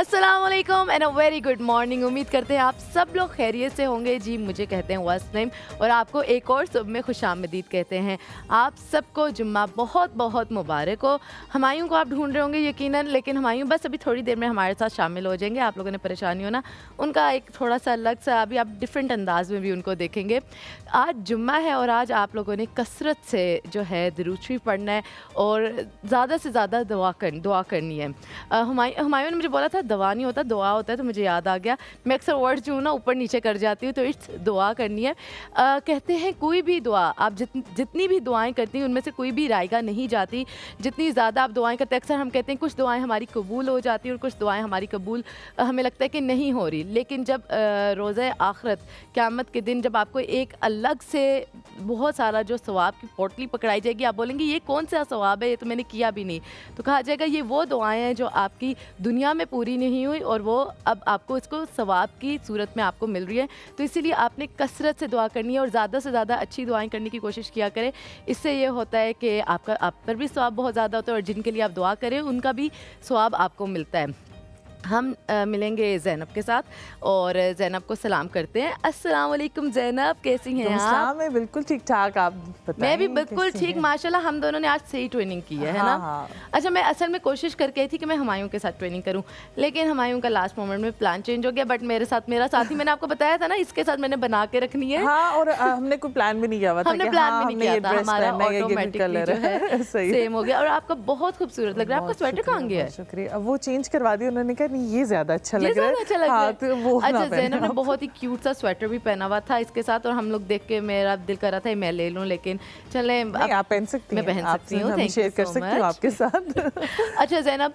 अस्सलामुअलैकुम and a very good morning. उम्मीद करते हैं आप सब लोग खैरियत से होंगे। जी मुझे कहते हैं वसनम और आपको एक और सुबह में खुशामदीद कहते हैं। आप सबको जुम्मा बहुत बहुत मुबारक हो। हुमायूं को आप ढूंढ रहे होंगे यकीनन, लेकिन हुमायूं बस अभी थोड़ी देर में हमारे साथ शामिल हो जाएंगे। आप लोगों ने परेशानी हो ना, उनका एक थोड़ा सा अलग सा अभी आप डिफरेंट अंदाज में भी उनको देखेंगे। आज जुम्मा है और आज आप लोगों ने कसरत से जो है दुरूद शरीफ पढ़ना है और ज़्यादा से ज़्यादा दुआ करनी है। हुमायूं ने मुझे बोला था दवा नहीं होता, दुआ होता है, तो मुझे याद आ गया। मैं अक्सर वर्ड्स जो हूँ ना ऊपर नीचे कर जाती हूँ, तो इट्स दुआ करनी है। कहते हैं कोई भी दुआ आप जितनी भी दुआएं करती हैं उनमें से कोई भी रायगा नहीं जाती। जितनी ज़्यादा आप दुआएं करते हैं, अक्सर हम कहते हैं कुछ दुआएं हमारी कबूल हो जाती हैं और कुछ दुआएं हमारी कबूल हमें लगता है कि नहीं हो रही। लेकिन जब रोज़े आखिरत क़यामत के दिन जब आपको एक अलग से बहुत सारा जो सवाब की पोटली पकड़ाई जाएगी, आप बोलेंगे ये कौन सा सवाब है, ये तो मैंने किया भी नहीं, तो कहा जाएगा ये वो दुआएं हैं जो आपकी दुनिया में पूरी नहीं हुई और वो अब आपको इसको सवाब की सूरत में आपको मिल रही है। तो इसीलिए आपने कसरत से दुआ करनी है और ज़्यादा से ज़्यादा अच्छी दुआएं करने की कोशिश किया करें। इससे ये होता है कि आप पर भी सवाब बहुत ज़्यादा होता है और जिनके लिए आप दुआ करें उनका भी सवाब आपको मिलता है। हम मिलेंगे ज़ैनब के साथ और ज़ैनब को सलाम करते हैं। अस्सलाम वालेकुम ज़ैनब, कैसी हैं आप? मैं बिल्कुल ठीक ठाक, आप बताएं? मैं भी बिल्कुल ठीक माशाल्लाह। हम दोनों ने आज सही ट्रेनिंग की है ना? हाँ। अच्छा, मैं असल में कोशिश करके आई थी कि मैं हुमायूं के साथ ट्रेनिंग करूं, लेकिन हुमायूं का लास्ट मोमेंट में प्लान चेंज हो गया। बट मेरा साथी मैंने आपको बताया था ना, इसके साथ मैंने बना के रखनी है। हाँ, और हमने कोई प्लान भी नहीं किया हुआ था। हमने प्लान भी नहीं किया था, हमारा ऑटोमेटिकली जो है सेम हो गया। और आपका बहुत खूबसूरत लग रहा है। आपका स्वेटर कहाँ गया है? शुक्रिया। अब वो चेंज करवा दिया उन्होंने, कहा नहीं ये ज्यादा अच्छा लग रहा है। हाँ, तो वो अच्छा, ज़ैनब ने बहुत ही क्यूट सा स्वेटर भी पहना हुआ था इसके साथ और हम लोग देख के मेरा दिल कर रहा था मैं ले लूं, लेकिन चलें आप पहन सकती हैं। मैं पहन सकती हूँ, शेयर कर सकती हूँ आपके साथ। अच्छा ज़ैनब,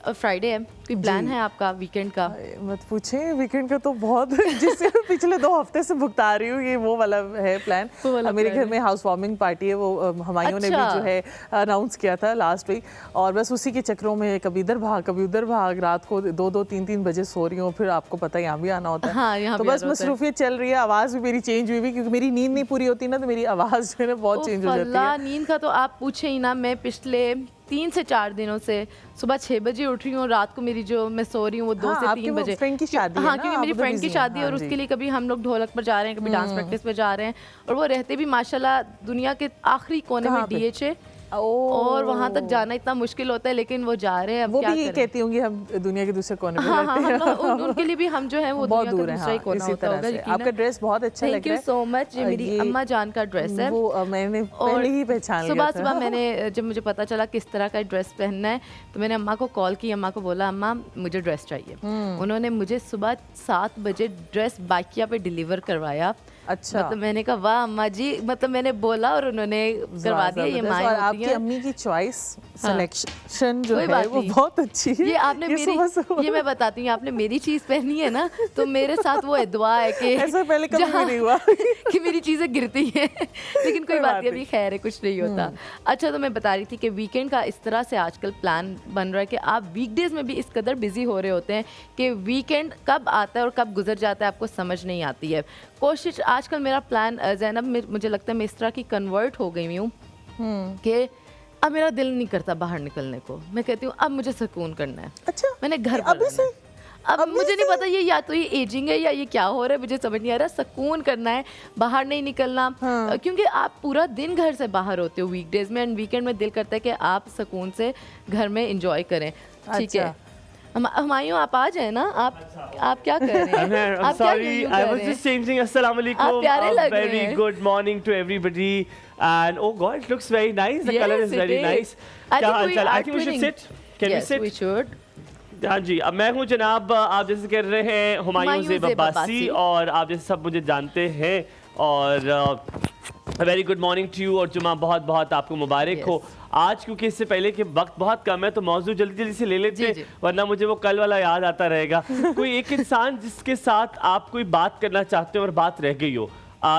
फ्राइडे है, कोई प्लान है आपका वीकेंड का? मत पूछें, वीकेंड का तो बहुत जिससे पिछले 2 हफ्ते से भुगता रही हूँ, ये वो वाला है प्लान। मेरे घर में हाउस वार्मिंग पार्टी है, वो हुमायूं ने भी जो है अनाउंस किया था लास्ट वीक, और बस उसी के चक्रों में कभी इधर भाग कभी उधर भाग, रात को 2-2 3-3 बजे सो रही हूँ। फिर आपको पता है यहाँ भी आना होता है। हाँ, तो बस मसरूफियत चल रही है। आवाज़ भी मेरी चेंज हुई, क्योंकि मेरी नींद नहीं पूरी होती ना, तो मेरी आवाज़ जो है बहुत चेंज हो जाती है। नींद का तो आप पूछे ही ना। मैं पिछले 3 से 4 दिनों से सुबह 6 बजे उठ रही हूँ और रात को मेरी जो मैं सो रही हूँ वो 2 से 3 बजे। फ्रेंड की शादी है हाँ, ना, क्योंकि मेरी फ्रेंड की शादी है और उसके लिए कभी हम लोग ढोलक पर जा रहे हैं, कभी डांस प्रैक्टिस पे जा रहे हैं, और वो रहते भी माशाल्लाह दुनिया के आखिरी कोने में DH है और वहाँ तक जाना इतना मुश्किल होता है, लेकिन वो जा रहे हैं। अब वो क्या भी कहती होंगी हम दुनिया के दूसरे कोने में रहते हैं। उनके लिए भी हम जो है वो बहुत दुनिया दूर का है। दूसरा ही कोना होता होगा। आपका ड्रेस बहुत अच्छा लग रहा है। Thank you so much. ये मेरी अम्मा जान का ड्रेस है, वो मैंने पहले ही पहचान लिया था। सुबह मैंने जब मुझे पता चला किस तरह का ड्रेस पहनना है, तो मैंने अम्मा को कॉल की। अम्मा को बोला अम्मा मुझे ड्रेस चाहिए। उन्होंने मुझे सुबह 7 बजे ड्रेस बाइकिया पे डिलीवर करवाया। अच्छा, मतलब मैंने कहा वाह अम्मा जी, मतलब मैंने बोला और उन्होंने करवा दिया। ये माँ और आपकी अम्मी की चॉइस सिलेक्शन जो है वो बहुत अच्छी है। ये आपने ये मैं बताती हूँ, आपने मेरी चीज़ पहनी है ना, तो मेरे साथ वो दुआ है कि ऐसा पहले कभी नहीं हुआ कि मेरी चीज़ें गिरती हैं। लेकिन कोई बात नहीं, अभी खैर है, कुछ नहीं होता। अच्छा, तो मैं बता रही थी कि वीकेंड का इस तरह से आजकल प्लान बन रहा है कि आप वीकडेज में भी इस कदर बिजी हो रहे होते हैं कि वीकेंड कब आता है और कब गुजर जाता है आपको समझ नहीं आती है। कोशिश आजकल मेरा प्लान ज़ैनब, मुझे लगता है मैं इस तरह की कन्वर्ट हो गई हूँ कि अब मेरा दिल नहीं करता बाहर निकलने को। मैं कहती हूँ अब मुझे सुकून करना है। अच्छा, मैंने घर अभी से अब मुझे नहीं पता ये या तो ये एजिंग है या ये क्या हो रहा है, मुझे समझ नहीं आ रहा। सुकून करना है, बाहर नहीं निकलना। क्योंकि आप पूरा दिन घर से बाहर होते हो वीकडेज में, एंड वीकेंड में दिल करता है कि आप सुकून से घर में एंजॉय करें। ठीक है, हुमायूं आप आ जाए ना। आप क्या कर रहे हैं? I'm sorry, I was just changing. Assalamu alaikum. आप प्यारे लग रहे Very हैं। good morning to everybody. And oh God, it looks very nice. The color is very nice. क्या हाल चाल? I think we should sit. Can we sit? Yes, we should. हाँ जी, अब मैं हूँ जनाब, आप जैसे कह रहे हैं हुमायूं ज़ेब अब्बासी, और आप जैसे सब मुझे जानते हैं। और very good morning to you, और जुमा बहुत बहुत आपको मुबारक हो। आज क्योंकि इससे पहले कि वक्त बहुत कम है तो मौजूद जल्दी जल्दी से ले लेते हैं, वरना मुझे वो कल वाला याद आता रहेगा। कोई एक इंसान जिसके साथ आप कोई बात करना चाहते हो और बात रह गई हो,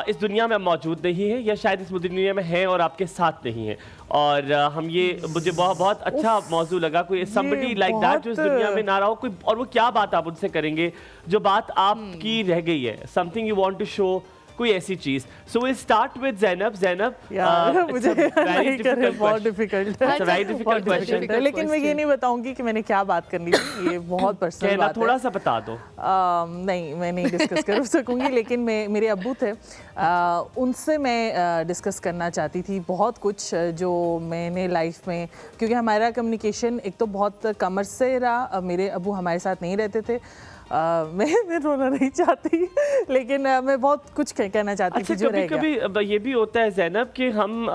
इस दुनिया में मौजूद नहीं है या शायद इस दुनिया में है और आपके साथ नहीं है। और हम ये मुझे बहुत अच्छा मौजू लगा, कोई somebody like that जो इस दुनिया में ना रहा हो कोई, और वो क्या बात आप उनसे करेंगे जो बात आपकी रह गई है, something you want to show, कोई ऐसी चीज। So will start with Zainab. मुझे बहुत डिफिकल्ट क्वेश्चन, लेकिन मैं ये नहीं बताऊंगी कि मैंने क्या बात करनी थी, ये बहुत पर्सनल बात है। थोड़ा सा बता दो। नहीं, मैं नहीं डिस्कस कर सकूंगी, लेकिन मेरे अब्बू थे, उनसे मैं डिस्कस करना चाहती थी बहुत कुछ जो मैंने लाइफ में, क्योंकि हमारा कम्युनिकेशन एक तो बहुत कमर से रहा, मेरे अब्बू हमारे साथ नहीं रहते थे। मैं रोना नहीं चाहती, लेकिन मैं बहुत कुछ कहना चाहती थी जो रह गया। कभी ये भी होता है ज़ैनब कि हम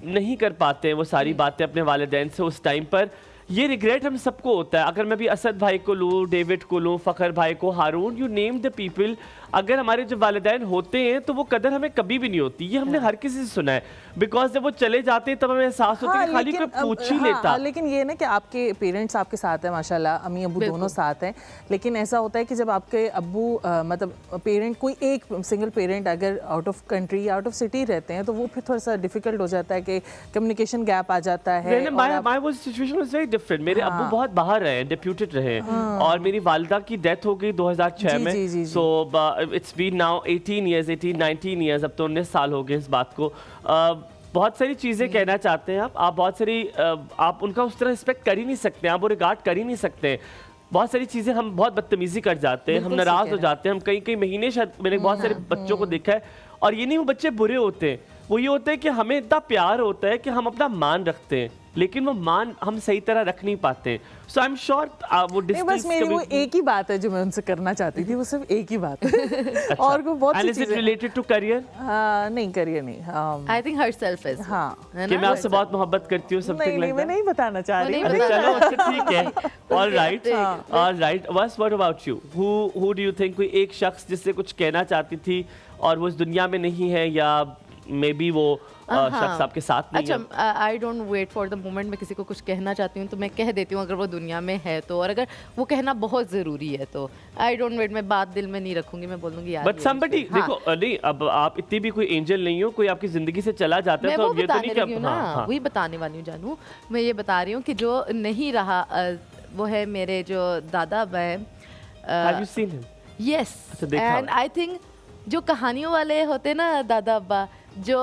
नहीं कर पाते वो सारी बातें अपने वालिदैन से उस टाइम पर, ये रिग्रेट हम सबको होता है। अगर मैं भी असद भाई को लूँ, डेविड को लूँ, फ़खर भाई को, हारून, यू नेम द पीपल, अगर हमारे जो वालिदैन होते हैं तो वो कदर हमें कभी भी नहीं होती। ये हमने हर किसी से सुना है, बिकॉज जब वो चले जाते हैं तब हमें एहसास होता है कि खाली कोई पूछ ही लेता। लेकिन ये ना कि आपके पेरेंट्स आपके साथ हैं, माशाल्लाह, अम्मी अब्बू दोनों साथ हैं, लेकिन ऐसा होता है कि जब आपके अब्बू मतलब पेरेंट, कोई एक सिंगल पेरेंट अगर out of country, out of city रहते हैं, तो वो फिर थोड़ा सा डिफिकल्ट हो जाता है कि कम्युनिकेशन गैप आ जाता है। Situation was very different. मेरे अब्बू बहुत बाहर रहे, डिप्यूटेड रहे, और मेरी वालिदा की डेथ हो गई 2006 में। So it's been now 18-19 years, अब तो 19 साल हो गए इस बात को। बहुत सारी चीज़ें कहना चाहते हैं आप बहुत सारी, आप उनका उस तरह रिस्पेक्ट कर ही नहीं सकते, आप वो रिगार्ड कर ही नहीं सकते। बहुत सारी चीज़ें हम बहुत बदतमीजी कर जाते हैं, हम नाराज़ हो जाते हैं, हम कई महीने, शायद मैंने बहुत सारे बच्चों को देखा है, और ये नहीं वो बच्चे बुरे होते हैं, वो ये होता है कि हमें इतना प्यार होता है कि हम अपना मान रखते हैं, लेकिन वो मान हम सही तरह रख नहीं पाते। सो आई एम श्योर वो डिस्टेंस, बस मेरी वो एक ही बात है जो मैं उनसे करना चाहती थी, वो सिर्फ एक ही बात है। अच्छा। और को बहुत सी चीजें रिलेटेड टू करियर? नहीं, करियर नहीं। आई थिंक हरसेल्फ इज, हाँ, कि मैं आपसे बहुत मोहब्बत करती हूँ, समथिंग लाइक दैट। मैं नहीं बताना चाह रही। चलो अच्छा ठीक है, ऑलराइट। बस what about you? Who do you think, कोई एक शख्स जिससे कुछ कहना चाहती थी और वो इस दुनिया में नहीं है, या मे बी वो शख्स आपके साथ नहीं है? अच्छा, I don't wait for the moment. मैं किसी को कुछ कहना चाहती हूँ तो मैं कह देती हूँ अगर वो दुनिया में है तो, और अगर वो कहना बहुत ज़रूरी है तो आई डोंट वेट, मैं बात दिल में नहीं रखूंगी, मैं बोलूँगी यार। बट समबडी, देखो नहीं, अब आप इतनी भी कोई एंजल नहीं हो, कोई आपकी ज़िंदगी से चला जाता है तो अब ये तो नहीं कि हाँ, वही बताने वाली हूँ जानू। मैं ये बता रही हूँ कि जो नहीं रहा वो है मेरे जो दादा अब्बा हैं। Have you seen him? Yes, and I think जो कहानियों वाले होते हैं ना दादा अब्बा, जो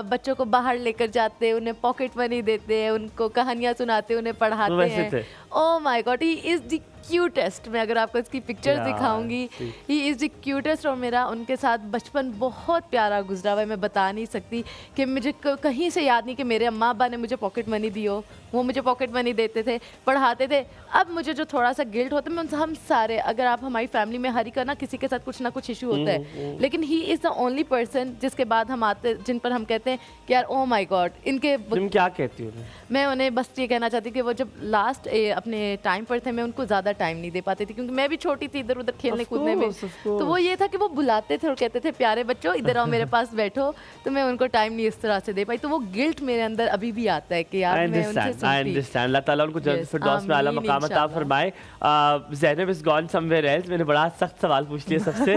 बच्चों को बाहर लेकर जाते, उन्हें पॉकेट मनी देते हैं, उनको कहानियाँ सुनाते, उन्हें पढ़ाते हैं। Oh my God, he is the cutest. मैं अगर आपको इसकी पिक्चर्स दिखाऊंगी, ही इज़ द क्यूटेस्ट। और मेरा उनके साथ बचपन बहुत प्यारा गुजरा हुआ है, मैं बता नहीं सकती कि मुझे कहीं से याद नहीं कि मेरे अम्मा अब्बा ने मुझे पॉकेट मनी दी हो। वो मुझे पॉकेट मनी देते थे, पढ़ाते थे। अब मुझे जो थोड़ा सा गिल्ट होता है, मैं उनसे, हम सारे, अगर आप हमारी फैमिली में हर ही का ना किसी के साथ कुछ ना कुछ इशू होता है, लेकिन he is the only person जिसके बाद हम आते, जिन पर हम कहते हैं कि यार ओ माय गॉड, इनके। तुम क्या कहती हो? मैं उन्हें बस ये कहना चाहती कि वो जब लास्ट अपने टाइम पर थे, मैं उनको ज़्यादा टाइम नहीं दे पाती थी, क्योंकि मैं भी छोटी थी, इधर उधर खेलने कूदने में। तो वो ये था कि वो बुलाते थे और कहते थे प्यारे बच्चों इधर आओ मेरे पास बैठो, तो मैं उनको टाइम नहीं इस तरह से दे पाई। तो वो गिल्ट मेरे अंदर अभी भी आता है कि यार मैं उनसे सुनती। I understand. अल्लाह ताला उनको जल्द फिरदौस में आला मकाम अता फरमाए। Zainab is gone somewhere else. मैंने बड़ा सख्त सवाल पूछ लिया सबसे।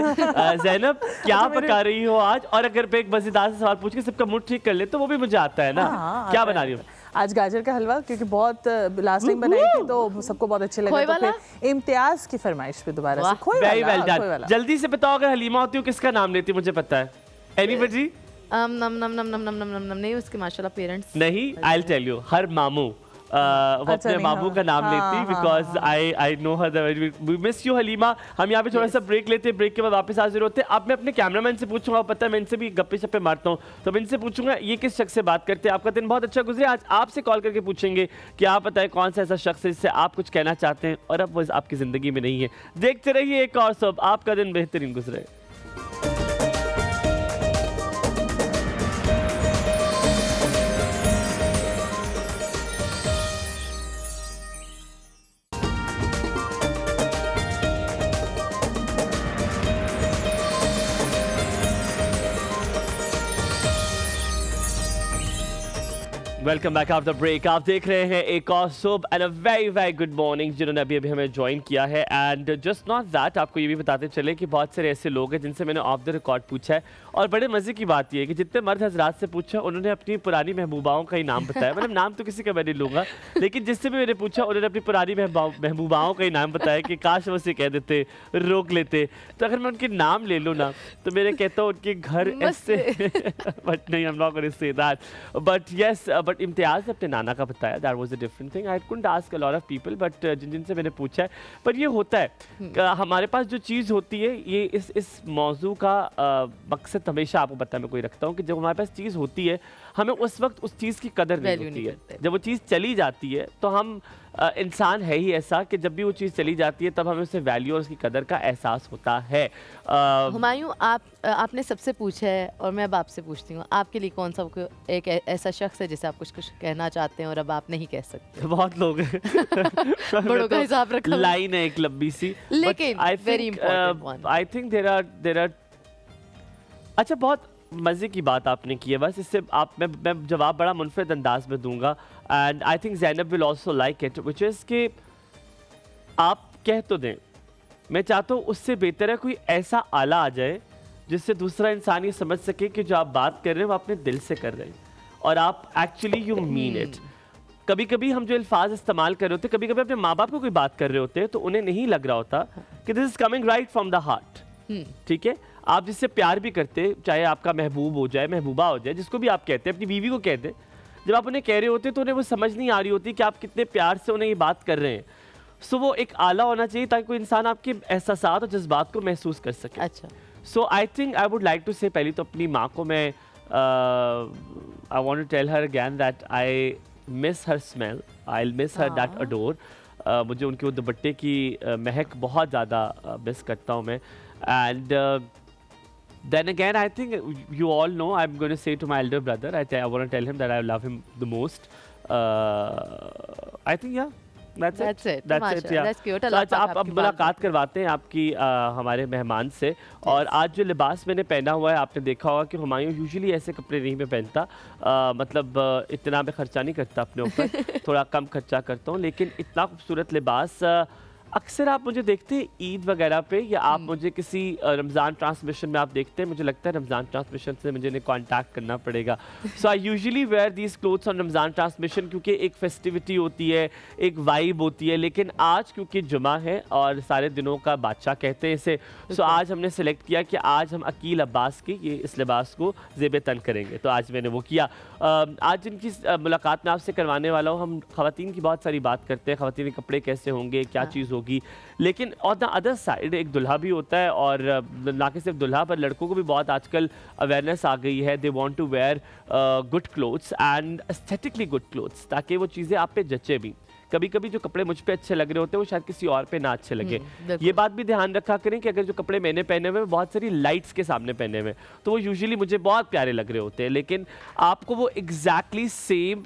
ज़ैनब क्या पका रही हो आज? और अगर मैं एक मजेदार सा सवाल पूछ के सबका मूड ठीक कर ले तो वो भी मुझे आता है ना। क्या बना रही हो? आज गाजर का हलवा, क्योंकि बहुत लास्ट टाइम बनाई थी तो सबको बहुत अच्छे लगे, तो फिर इम्तियाज की फरमाइश पे दोबारा से खोए वेरी वेल डन। जल्दी से बताओ, अगर हलीमा होती हो किसका नाम लेती, मुझे पता है। एनीबॉडी? नम नम नम नम नम नम नम नहीं, उसके माशाल्लाह पेरेंट्स नहीं। I will tell you, her मामू वो अपने मामू का नाम लेती, because I know her. We miss you Halima. हम यहाँ पे थोड़ा सा ब्रेक लेते हैं, ब्रेक के बाद वापस हाजिर होते हैं। अब मैं अपने कैमरामैन से पूछूंगा, पता है मैं इनसे भी गप्पे शप्पे मारता हूँ, तो मैं इनसे पूछूंगा ये किस शख्स से बात करते हैं। आपका दिन बहुत अच्छा गुजरे। आज आपसे कॉल करके पूछेंगे कि आप बताएं कौन सा ऐसा शख्स है जिससे आप कुछ कहना चाहते हैं और अब वो आपकी ज़िंदगी में नहीं है। देखते रहिए एक और सब, आपका दिन बेहतरीन गुजरे। Welcome back after break. आप देख रहे हैं एक और सुब and a very very good morning जिन्होंने अभी अभी हमें ज्वाइन किया है। एंड जस्ट नॉट दैट, आपको ये भी बताते चले कि बहुत सारे ऐसे लोग हैं जिनसे मैंने ऑफ द रिकॉर्ड पूछा है, और बड़े मज़े की बात ये है कि जितने मर्द हजरात से पूछा उन्होंने अपनी पुरानी महबूबाओं का ही नाम बताया। मतलब नाम तो किसी का मैं नहीं लूँगा, लेकिन जिससे भी मैंने पूछा उन्होंने अपनी पुरानी महबूबाओं का ही नाम बताया कि काश वो उसे कह देते, रोक लेते। तो अगर मैं उनके नाम ले लूँ ना तो मेरे कहता हूँ उनके घर ऐसे बट नहीं, I am not going to say that, but yes, but Imtiaz ने अपने नाना का बताया, that was a different thing. I couldn't ask a lot of people, but जिनसे मैंने पूछा है। पर ये होता है हमारे पास जो चीज़ होती है, ये इस मौजू का मकसद हमेशा आपको पता है मैं कोई रखता हूँ कि जब हमारे पास चीज़ होती है हमें उस वक्त उस चीज़ की कदर नहीं होती है। जब वो चीज़ चली जाती है तो हम इंसान है ही ऐसा कि जब भी वो चीज़ चली जाती है तब हमें उससे वैल्यू और उसकी कदर का एहसास होता है। हुमायूं, आपने सबसे पूछा है और मैं अब आपसे पूछती हूँ, आपके लिए कौन सा एक ऐसा शख्स है जिसे आप कुछ कहना चाहते हैं और अब आप नहीं कह सकते? बहुत लोग हैं बड़ों का हिसाब रखा, लाइन है एक लंबी सी, लेकिन very important one. I think there are अच्छा, बहुत मज़े की बात आपने की है। बस इससे मैं जवाब बड़ा मुनफरद अंदाज में दूंगा, and I think Zainab will also like it, which is कि आप कह तो दें, मैं चाहता हूँ उससे बेहतर है कोई ऐसा आला आ जाए जिससे दूसरा इंसान ये समझ सके कि जो आप बात कर रहे हैं वो अपने दिल से कर रहे हैं और आप एक्चुअली यू मीन इट। कभी कभी हम जो अल्फाज इस्तेमाल कर रहे होते हैं, कभी कभी अपने माँ बाप को कोई बात कर रहे होते हैं तो उन्हें नहीं लग रहा होता कि this is coming right from the heart. ठीक है, आप जिससे प्यार भी करते, चाहे आपका महबूब हो जाए, महबूबा हो जाए, जिसको भी आप कहते हैं, अपनी बीवी को कहते हैं, जब आप उन्हें कह रहे होते तो उन्हें वो समझ नहीं आ रही होती कि आप कितने प्यार से उन्हें ये बात कर रहे हैं। सो वो एक आला होना चाहिए ताकि कोई इंसान आपके एहसासात और जज्बात को महसूस कर सके। अच्छा, so I think I would like to say, पहले तो अपनी माँ को मैं I want to tell her again that I miss her smell, I miss her that odour. मुझे उनके वो दुपट्टे की महक बहुत ज़्यादा मिस करता हूँ मैं। And then again, I think you all know, I'm going to say to my elder brother, I want to tell him that I love him the most. I think, yeah, that's it. Yeah. That's cute. So, अच्छा, आप अब मुलाकात करवाते हैं आपकी हमारे मेहमान से। और आज जो लिबास मैंने पहना हुआ है, आपने देखा होगा कि हुमायूं यूजुअली ऐसे कपड़े नहीं मैं पहनता, मतलब इतना मैं खर्चा नहीं करता अपने ऊपर, थोड़ा कम खर्चा करता हूँ, लेकिन इतना खूबसूरत लिबास अक्सर आप मुझे देखते हैं ईद वगैरह पे, या आप मुझे किसी रमज़ान ट्रांसमिशन में आप देखते हैं, मुझे लगता है रमज़ान ट्रांसमिशन से मुझे कांटेक्ट करना पड़ेगा। So I usually wear these clothes on Ramzan transmission, क्योंकि एक फेस्टिविटी होती है, एक वाइब होती है। लेकिन आज क्योंकि जुमा है और सारे दिनों का बादशाह कहते हैं इसे, सो आज हमने सेलेक्ट किया कि आज हम अकील अब्बास की ये इस लिबास को ज़ेब तन करेंगे, तो आज मैंने वो किया। आज जिनकी मुलाकात मैं आपसे करवाने वाला हूँ, हम ख़वातीन की बहुत सारी बात करते हैं, ख़वातीन के कपड़े कैसे होंगे, क्या चीज़ होगी, लेकिन ऑन द अदर साइड एक दुल्हा भी होता है, और ना कि सिर्फ दुल्हा पर लड़कों को भी बहुत आजकल अवेयरनेस आ गई है। They want to wear good clothes and aesthetically good clothes, ताकि वो चीज़ें आप पे जचे भी। कभी कभी जो कपड़े मुझ पे अच्छे लग रहे होते हैं वो शायद किसी और पे ना अच्छे लगे। ये बात भी ध्यान रखा करें कि अगर जो कपड़े मैंने पहने हुए बहुत सारी लाइट्स के सामने पहने हुए तो वो यूजुअली मुझे बहुत प्यारे लग रहे होते हैं, लेकिन आपको वो exactly same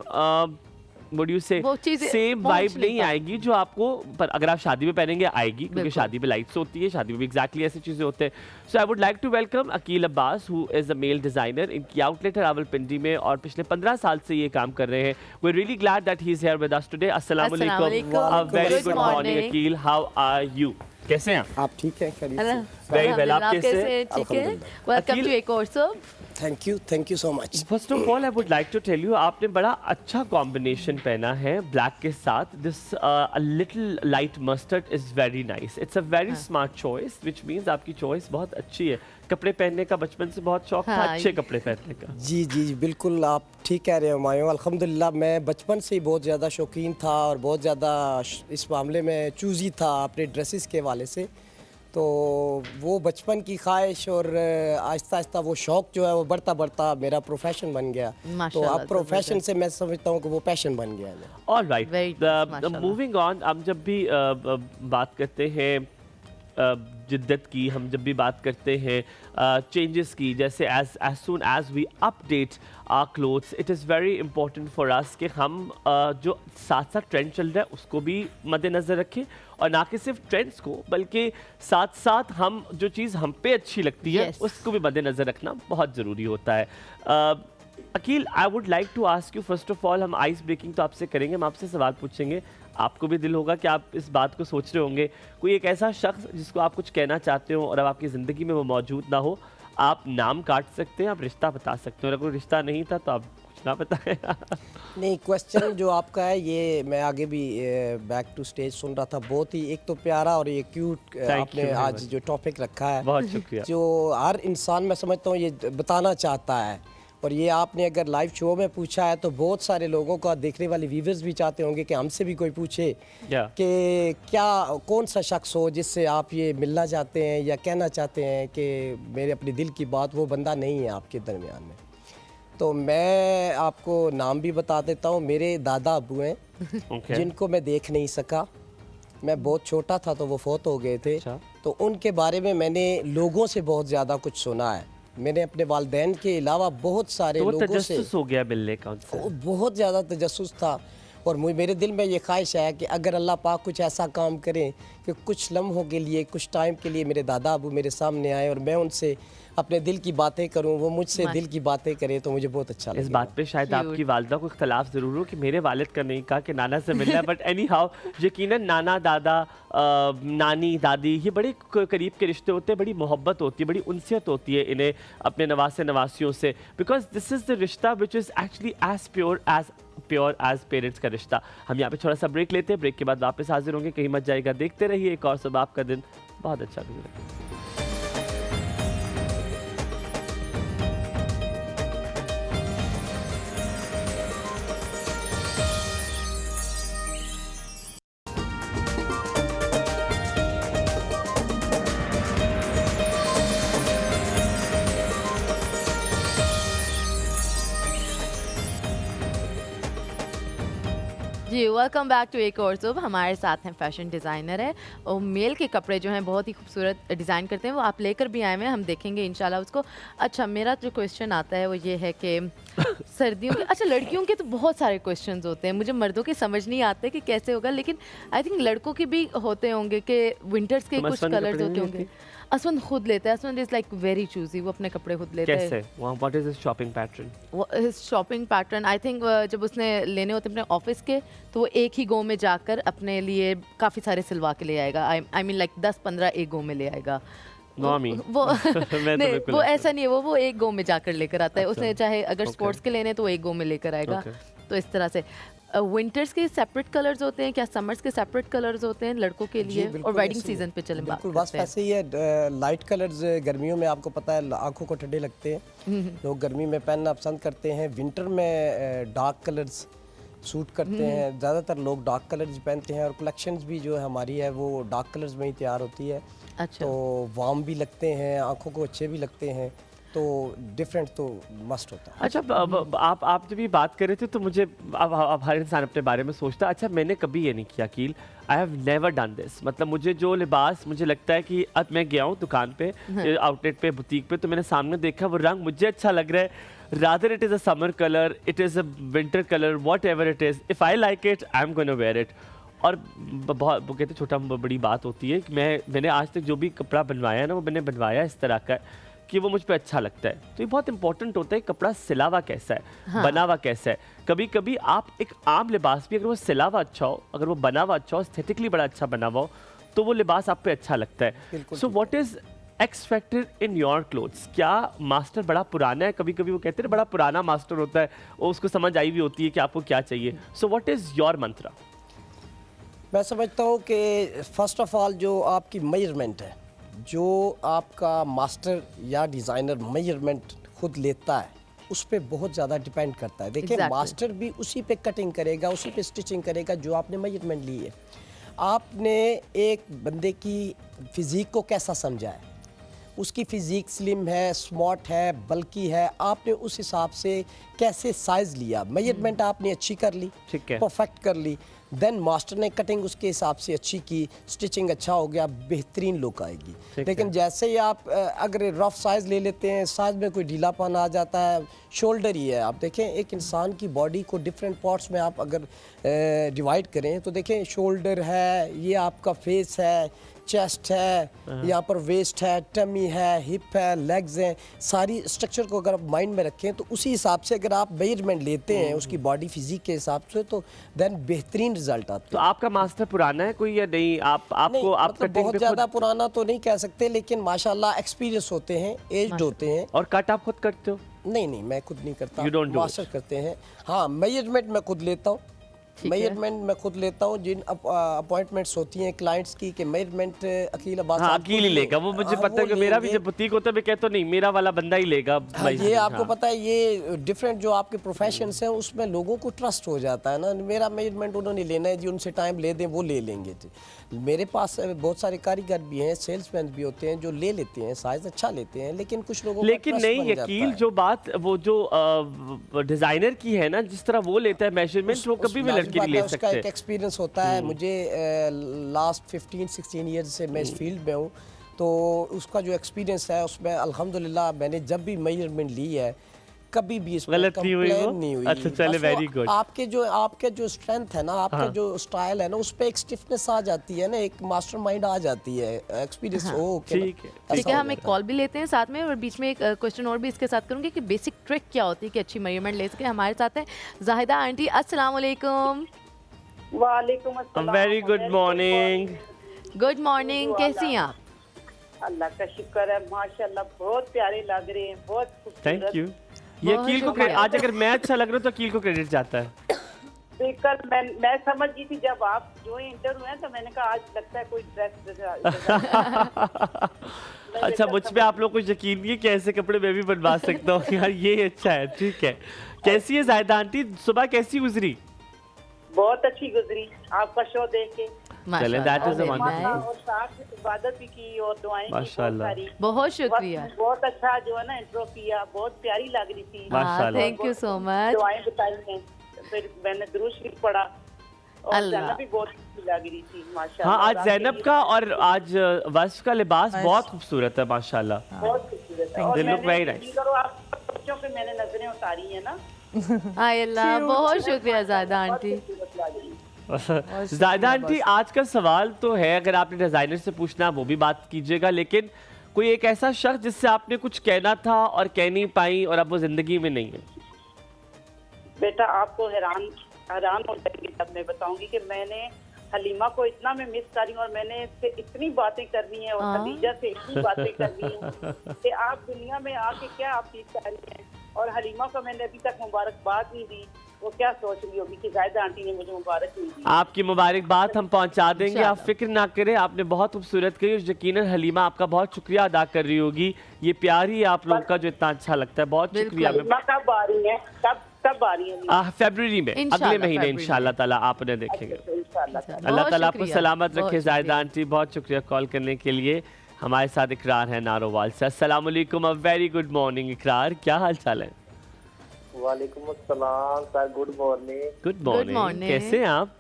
Would you say same vibe नहीं आएगी जो आपको, पर अगर आप शादी में पहनेंगे आएगी, क्योंकि शादी में लाइट्स होती है, शादी में भी एग्जैक्टली ऐसी चीज़ें होते हैं। So I would like to welcome Akeel Abbas, who is a male designer. इनकी आउटलेट है रावलपिंडी में और पिछले 15 साल से ये काम कर रहे हैं। We are really glad that he is here with us today. अस्सलाम वालेकुम, a very good morning Aqeel, how are you? कैसे हैं आप? ठीक हैं, वेरी वेल, आप कैसे? ठीक है, वेलकम टू एक और सब। Thank you so much. First of all I would like to tell you, आपने बड़ा अच्छा कॉम्बिनेशन पहना है ब्लैक के साथ। This little light mustard is very nice, it's a very smart choice, which means आपकी चॉइस बहुत अच्छी है। कपड़े पहनने का बचपन से बहुत शौक था, अच्छे कपड़े पहनने का। जी बिल्कुल, आप ठीक कह रहे हो हुमायूं। अल्हम्दुलिल्लाह मैं बचपन से ही बहुत ज़्यादा शौकीन था और बहुत ज़्यादा इस मामले में चूज़ी था अपने ड्रेसेस के हवाले से। तो वो बचपन की ख्वाहिश और आहिस्ता आहिस्ता वो शौक़ जो है वो बढ़ता बढ़ता मेरा प्रोफेशन बन गया। तो अब प्रोफेशन से मैं समझता हूँ कि वो पैशन बन गया है। ऑल राइट, मूविंग ऑन, हम जब भी बात करते हैं जिद्दत की, हम जब भी बात करते हैं चेंजेस की, जैसे as soon as we update our clothes, it is very important for us कि हम जो साथ साथ ट्रेंड चल रहा है उसको भी मद्देनज़र रखें, और ना कि सिर्फ ट्रेंड्स को बल्कि साथ साथ हम जो चीज़ हम पे अच्छी लगती है उसको भी मद्देनज़र रखना बहुत ज़रूरी होता है। Aqeel, I would like to ask you first of all, हम आइस ब्रेकिंग तो आपसे करेंगे, हम आपसे सवाल पूछेंगे, आपको भी दिल होगा कि आप इस बात को सोच रहे होंगे, कोई एक ऐसा शख्स जिसको आप कुछ कहना चाहते हो और अब आपकी ज़िंदगी में वो मौजूद ना हो, आप नाम काट सकते हैं, आप रिश्ता बता सकते हो, अगर कोई रिश्ता नहीं था तो आप कुछ ना बताएं। नहीं, क्वेश्चन जो आपका है ये मैं आगे भी बैक टू स्टेज सुन रहा था, बहुत ही एक तो प्यारा और ये क्यूट आपने आज जो टॉपिक रखा है, बहुत शुक्रिया। जो हर इंसान मैं समझता हूँ ये बताना चाहता है, और ये आपने अगर लाइव शो में पूछा है तो बहुत सारे लोगों का, देखने वाले व्यूवर्स भी चाहते होंगे कि हमसे भी कोई पूछे कि क्या कौन सा शख्स हो जिससे आप ये मिलना चाहते हैं या कहना चाहते हैं कि मेरे अपने दिल की बात, वो बंदा नहीं है आपके दरमियान में। तो मैं आपको नाम भी बता देता हूँ, मेरे दादा अबू हैं जिनको मैं देख नहीं सका, मैं बहुत छोटा था तो वो फौत हो गए थे। तो उनके बारे में मैंने लोगों से बहुत ज़्यादा कुछ सुना है, मैंने अपने वालिदैन के अलावा बहुत सारे लोगों से हो गया मिलने का उनसे, बहुत ज़्यादा तजस्सुस था, और मेरे दिल में ये ख्वाहिश है कि अगर अल्लाह पाक कुछ ऐसा काम करे कि कुछ लम्हों के लिए, कुछ टाइम के लिए मेरे दादा अबू मेरे सामने आए और मैं उनसे अपने दिल की बातें करूं, वो मुझसे दिल की बातें करें, तो मुझे बहुत अच्छा लगेगा। इस बात पे शायद आपकी वालिदा को इख्तलाफ ज़रूर हो कि मेरे वालिद का नहीं कहा कि नाना से मिलना है, बट एनी हाउ यकीनन नाना, दादा, नानी, दादी, ये बड़े करीब के रिश्ते होते हैं, बड़ी मोहब्बत होती है, बड़ी उनसियत होती है इन्हें अपने नवासे नवासियों से, बिकॉज दिस इज़ द रिश्ता which is actually as pure as parents का रिश्ता। हम यहाँ पे थोड़ा सा ब्रेक लेते हैं, ब्रेक के बाद वापस हाजिर होंगे, कहीं मत जाएगा, देखते रहिए एक और सुबह, आपका दिन बहुत अच्छा गुजरे। जी, वेलकम बैक टू एक और सुबह। हमारे साथ हैं फैशन डिज़ाइनर है और मेल के कपड़े जो हैं बहुत ही खूबसूरत डिज़ाइन करते हैं, वो आप लेकर भी आए हुए हैं, हम देखेंगे इंशाल्लाह उसको। अच्छा, मेरा जो क्वेश्चन आता है वो ये है कि सर्दियों के, अच्छा लड़कियों के तो बहुत सारे क्वेश्चंस होते हैं, मुझे मर्दों के समझ नहीं आते कि कैसे होगा, लेकिन आई थिंक लड़कों के भी होते होंगे कि विंटर्स के कुछ कलर्स होते होंगे। असवंत खुद लेता है, असवंत इज लाइक वेरी चूजी, वो अपने कपड़े खुद लेता है। कैसे? What is his shopping pattern? His shopping pattern I think जब उसने लेने होते अपने ऑफिस के, तो वो एक ही गो में जाकर अपने लिए काफ़ी सारे सिलवा के ले आएगा। आई मीन लाइक 10-15 एक गो में ले आएगा। वो नहीं, वो ऐसा नहीं है, वो एक गो में जाकर लेकर आता है। उसने चाहे अगर स्पोर्ट्स के लेने तो वो एक गो में लेकर आएगा। तो इस तरह से विंटर्स के सेपरेट कलर्स होते हैं क्या, समर्स के सेपरेट कलर्स होते हैं लड़कों के लिए? और वेडिंग सीजन पे चलें बात बिल्कुल, बस ऐसे ही है। लाइट कलर्स गर्मियों में आपको पता है आंखों को ठंडे लगते हैं, लोग गर्मी में पहनना पसंद करते हैं। विंटर में डार्क कलर्स सूट करते हैं, ज़्यादातर लोग डार्क कलर्स पहनते हैं, और कलेक्शंस भी जो है हमारी है वो डार्क कलर्स में ही तैयार होती है। अच्छा। तो वार्म भी लगते हैं, आंखों को अच्छे भी लगते हैं, तो डिफरेंट तो मस्ट होता है। अच्छा, आप जब ये बात कर रहे थे तो मुझे अब हर इंसान अपने बारे में सोचता। अच्छा, मैंने कभी ये नहीं किया Aqeel, I have never done this. मतलब मुझे जो लिबास, मुझे लगता है कि अब मैं गया हूँ दुकान पे, आउटलेट पे, बुटीक पे, तो मैंने सामने देखा वो रंग मुझे अच्छा लग रहा है, rather it is a summer colour, it is a winter colour, whatever it is, if I like it I am gonna wear it. और बहुत वो कहते छोटा बड़ी बात होती है कि मैंने आज तक जो भी कपड़ा बनवाया है ना, वो मैंने बनवाया इस तरह का कि वो मुझ पे अच्छा लगता है। तो ये बहुत इंपॉर्टेंट होता है कपड़ा सिलावा कैसा है, हाँ। बनावा कैसा है। कभी कभी आप एक आम लिबास भी अगर वो सिलावा अच्छा हो, अगर वो बनावा अच्छा हो, एस्थेटिकली बड़ा अच्छा बना हुआ हो, तो वो लिबास आप पे अच्छा लगता है। So what is x factor in your clothes? क्या मास्टर बड़ा पुराना है? कभी कभी वो कहते हैं बड़ा पुराना मास्टर होता है, वो उसको समझ आई भी होती है कि आपको क्या चाहिए। सो व्हाट इज योर मंत्रा? मैं समझता हूँ कि फर्स्ट ऑफ ऑल जो आपकी मेजरमेंट है, जो आपका मास्टर या डिज़ाइनर मेजरमेंट खुद लेता है, उस पर बहुत ज़्यादा डिपेंड करता है। देखिए मास्टर भी उसी पे कटिंग करेगा, उसी पे स्टिचिंग करेगा जो आपने मेजरमेंट ली है। आपने एक बंदे की फ़िज़ीक को कैसा समझा है, उसकी फ़िज़ीक स्लिम है, स्मार्ट है, बल्कि है, आपने उस हिसाब से कैसे साइज़ लिया, मेजरमेंट आपने अच्छी कर ली, परफेक्ट कर ली, देन मास्टर ने कटिंग उसके हिसाब से अच्छी की, स्टिचिंग अच्छा हो गया, बेहतरीन लुक आएगी। लेकिन जैसे ही आप अगर रफ साइज़ ले लेते हैं, साइज़ में कोई ढीलापन आ जाता है, शोल्डर ही है, आप देखें एक इंसान की बॉडी को डिफरेंट पार्ट्स में आप अगर डिवाइड करें तो देखें शोल्डर है, ये आपका फेस है, चेस्ट है, यहाँ पर वेस्ट है, टमी है, हिप है, लेग्स हैं, सारी स्ट्रक्चर को अगर आप माइंड में रखें तो उसी हिसाब से अगर आप मेजरमेंट लेते हैं उसकी बॉडी फिजिक के हिसाब से तो देन बेहतरीन रिजल्ट आता है। तो आपका मास्टर पुराना है कोई या नहीं? आपको नहीं, आप मतलब कटिंग बहुत पे ज़्यादा खुद पुराना तो नहीं कह सकते, लेकिन माशाल्लाह एक्सपीरियंस होते हैं, एज्ड होते हैं। और कट आप खुद करते हो? नहीं, मैं खुद नहीं करता, You don't do मास्टर करते हैं। हाँ, मेजरमेंट मैं खुद लेता हूँ, मेजरमेंट मैं खुद लेता हूँ। जिन अपॉइंटमेंट्स होती हैं क्लाइंट्स की कि मेजरमेंट अकील अब्बास हाँ, साहब अकील ही लेगा वो, मुझे पता है कि मेरा भी जब बुटीक होता है मैं कहता नहीं मेरा वाला बंदा ही लेगा। हाँ, ये आपको पता है, ये डिफरेंट जो आपके प्रोफेशंस हैं उसमें लोगों को ट्रस्ट हो जाता है ना, मेरा मेजरमेंट उन्होंने लेना है जी, उनसे टाइम ले दें वो ले लेंगे जी। मेरे पास बहुत सारे कारीगर भी हैं, सेल्समैन भी होते हैं जो ले लेते हैं, साइज अच्छा लेते हैं, लेकिन कुछ लोगों का लेकिन trust नहीं बन जाता अकील है। जो बात वो जो डिजाइनर की है ना, जिस तरह वो लेता है मेजरमेंट वो कभी भी लड़की नहीं ले उसका सकते। एक एक्सपीरियंस होता है। मुझे लास्ट 15-16 ईयर्स से मैं इस फील्ड में हूँ, तो उसका जो एक्सपीरियंस है उसमें अल्हम्दुलिल्लाह मैंने जब भी मेजरमेंट ली है कभी भी इसमें गलत नहीं हुई वो? कंप्लेन नहीं हुई। अच्छा, चले, बस वो very good। आपके जो स्ट्रेंथ है ना, आपका जो स्टाइल है ना, उस पे एक स्टिफनेस आ जाती है ना, एक मास्टरमाइंड आ जाती है, एक्सपीरियंस हो के ना, ठीक है। ऐसा ठीक है, हो हम एक जाता है। कॉल भी लेते हैं साथ में, और बीच में एक क्वेश्चन और भी इसके साथ करूंगी कि बेसिक ट्रिक क्या होती है कि अच्छी मेजरमेंट ले सके। हमारे साथ है जाहिदा आंटी। अस्सलाम वालेकुम। वालेकुम अस्सलाम। Very good morning. Good morning, कैसी हैं आप? अल्लाह का शुक्र है, माशाल्लाह बहुत प्यारे लग रहे हैं, बहुत खूबसूरत। Thank you. ये बहुत अकील को शुक्रिया। आज अगर मैं अच्छा लग रहा हूँ तो अकील को क्रेडिट जाता है। देखकर मैं समझ गई थी जब आप जो इंटर हुए हैं तो मैंने कहा आज लगता है कोई ड्रेस अच्छा, मुझ पे आप लोग को यकीन नहीं है कि ऐसे कपड़े मैं भी बनवा सकता हूँ यार, ये अच्छा है। ठीक है, कैसी है जाहिदा आंटी, सुबह कैसी गुजरी? बहुत अच्छी गुजरी आपका शो देख के। चले, that is the one। और साथ इबादत भी की और दुआएं की बहुत माशाल्लाह। सारी। बहुत शुक्रिया। वक्त बहुत अच्छा जो है ना इंट्रो किया, बहुत प्यारी लग रही थी। माशाल्लाह। Thank you so much. दुआएं बताई हैं, फिर मैंने दुरूद शरीफ पढ़ा और अल्लाह। जन्नत भी बहुत अच्छी लग रही थी माशाल्लाह। हाँ, आज और जैनब आपके का और आज वस्फ का लिबास बहुत खूबसूरत है माशाल्लाह। बहुत खूबसूरत है। और They look मैंने very nice। यकीन करो आप बच्चों पे मैंने नजरें उतारी है ना, हाय अल्लाह, बहुत शुक्रिया जाहिदा आंटी। खूबसूरत लग रही। जाहिदा आंटी, आज का सवाल तो है, अगर आपने डिजाइनर से पूछना वो भी बात कीजिएगा, लेकिन कोई एक ऐसा शख्स जिससे आपने कुछ कहना था और कह नहीं पाई और अब वो जिंदगी में नहीं है? बेटा आपको हैरान हो जाएंगे जब मैं बताऊंगी कि मैंने हलीमा को इतना मैं मिस कर रही हूँ और मैंने इससे इतनी बातें करनी है और खदीजा से इतनी बातें करनी है कि आप दुनिया में आके क्या आप चीज कर रही हैं। और हलीमा को मैंने अभी तक मुबारकबाद नहीं दी, वो क्या सोच रही होगी कि जाहिदा आंटी ने मुझे मुबारक नहीं दी। आपकी मुबारकबाद हम पहुंचा देंगे, आप फिक्र ना करें। आपने बहुत खूबसूरत कही और यकीनन हलीमा आपका बहुत शुक्रिया अदा कर रही होगी। ये प्यार ही आप लोगों का जो इतना अच्छा लगता है, बहुत शुक्रिया। हलीमा कब आ रही है, कब आ रही है? फरवरी में, इंशाल्लाह, अगले महीने फरवरी इंशाल्लाह ताला आपने देखेंगे। इंशाल्लाह। अल्लाह बहुत ताला आपको शुक्रिया, सलामत बहुत रखे। जाहिदा शुक्रिया। आंटी, बहुत शुक्रिया कॉल करने के लिए। हमारे साथ इकरार है नारोवाल से। अस्सलाम वालेकुम, अ वेरी गुड मॉर्निंग इकरार, क्या हाल चाल है? वालेकुम अस्सलाम sir, good morning. Good morning। Morning, कैसे हैं आप?